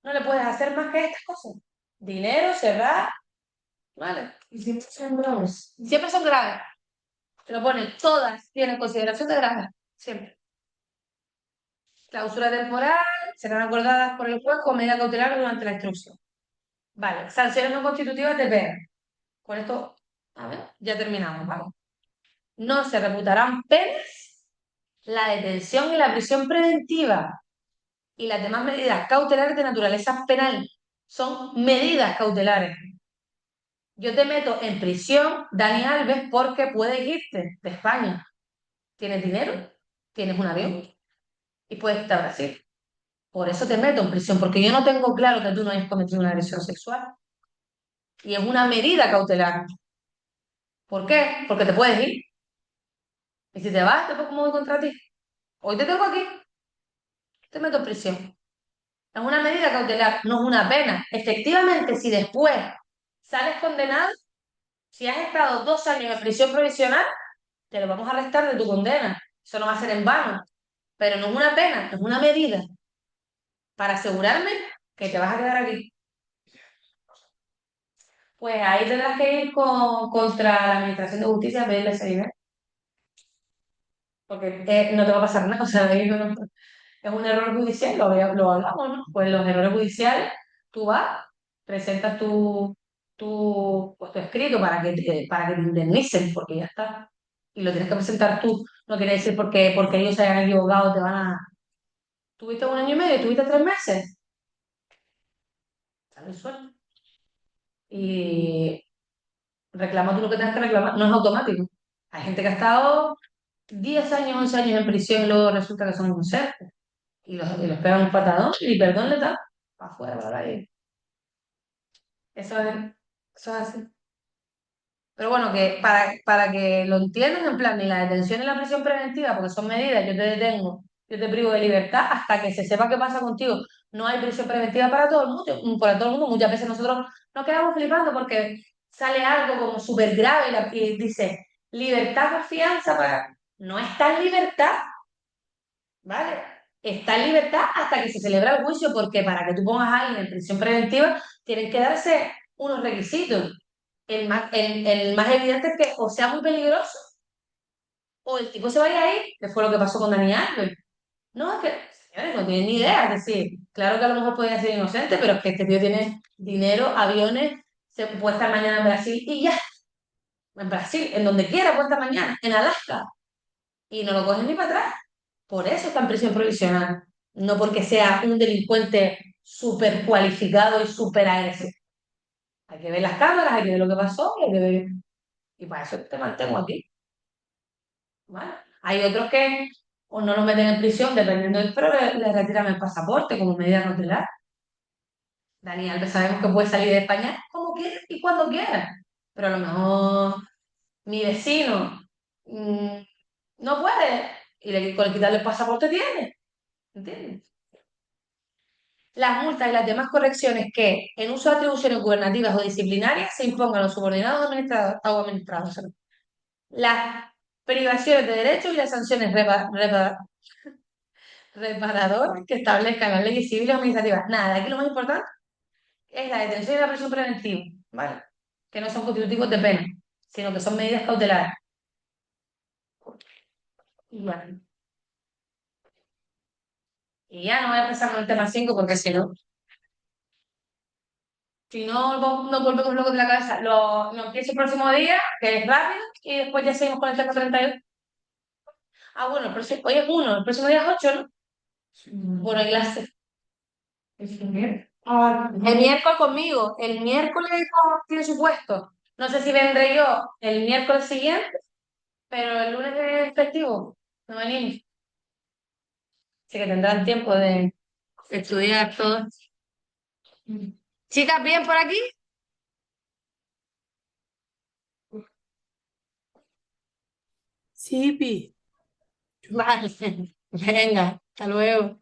no le puedes hacer más que estas cosas. Dinero, cerrar, ¿vale? Y siempre son graves. Siempre son graves. Te lo ponen, todas tienen consideración de graves. Siempre. Clausura temporal, serán acordadas por el juez con medida cautelar durante la instrucción. Vale, sanciones no constitutivas de pena. Con esto, a ver, ya terminamos, ¿vale? No se reputarán penas la detención y la prisión preventiva y las demás medidas cautelares de naturaleza penal. Son medidas cautelares. Yo te meto en prisión, Dani Alves, porque puedes irte de España. ¿Tienes dinero? ¿Tienes un avión? Y puedes irte a Brasil. Por eso te meto en prisión, porque yo no tengo claro que tú no hayas cometido una agresión sexual. Y es una medida cautelar. ¿Por qué? Porque te puedes ir. Y si te vas, después cómo voy contra ti. Hoy te tengo aquí, te meto en prisión. Es una medida cautelar, no es una pena. Efectivamente, si después sales condenado, si has estado 2 años en prisión provisional, te lo vamos a restar de tu condena. Eso no va a ser en vano. Pero no es una pena, es una medida para asegurarme que te vas a quedar aquí. Pues ahí tendrás que ir contra la Administración de Justicia a pedirle ese dinero, porque no te va a pasar nada. O sea, ahí no. es un error judicial, lo hablamos, ¿no? Pues los errores judiciales, tú vas, presentas pues, tu escrito para que te indemnicen, porque ya está. Y lo tienes que presentar tú. No quiere decir porque ellos se hayan equivocado, te van a... ¿Tuviste 1 año y medio? ¿Tuviste 3 meses? Sale suelto. Y reclama tú lo que tengas que reclamar. No es automático. Hay gente que ha estado 10 años, 11 años en prisión y luego resulta que son inocentes. Y los pegan un patadón y perdón le da para afuera, para ahí. Eso es así. Pero bueno, que para que lo entiendan, en plan, ni la detención ni la prisión preventiva, porque son medidas, yo te detengo, yo te privo de libertad hasta que se sepa qué pasa contigo. No hay prisión preventiva para todo el mundo. Muchas veces nosotros nos quedamos flipando porque sale algo como súper grave y dice, libertad por fianza para... No está en libertad, ¿vale? Está en libertad hasta que se celebra el juicio, porque para que tú pongas a alguien en prisión preventiva, tienen que darse unos requisitos. El más evidente es que o sea muy peligroso o el tipo se vaya a ir, que fue lo que pasó con Dani Alves. No, es que, señores, no tienen ni idea. Es decir, claro que a lo mejor podría ser inocente, pero es que este tío tiene dinero, aviones, se puede estar mañana en Brasil y ya, en Brasil, en donde quiera, puede estar mañana, en Alaska, y no lo cogen ni para atrás. Por eso está en prisión provisional, no porque sea un delincuente súper cualificado y súper agresivo. Hay que ver las cámaras, hay que ver lo que pasó, hay que ver... Y para eso te mantengo aquí. ¿Vale? Hay otros que o no los meten en prisión, dependiendo del pero le retiran el pasaporte como medida cautelar. Dani Alves sabemos que puede salir de España como quiera y cuando quiera. Pero a lo mejor mi vecino mm, no puede y con el quitarle el pasaporte tiene. ¿Entiendes? Las multas y las demás correcciones que, en uso de atribuciones gubernativas o disciplinarias, se impongan a los subordinados o administrados. Las privaciones de derechos y las sanciones reparadoras que establezcan las leyes civiles o administrativas. Nada, aquí lo más importante es la detención y la prisión preventiva, ¿vale? Que no son constitutivos de pena, sino que son medidas cautelares. Y bueno, y ya no voy a empezar con el tema 5 porque si no nos volvemos locos de la cabeza. Lo empiezo el próximo día, que es rápido, y después ya seguimos con el tema 32. Ah, bueno, hoy es 1, el próximo día es 8, ¿no? Bueno, hay clase. El miércoles conmigo, el miércoles no tiene su puesto. No sé si vendré yo el miércoles siguiente, pero el lunes es festivo, no venimos. Así que tendrán tiempo de estudiar todo. ¿Chicas bien por aquí? Sí, Pi. Vale, venga, hasta luego.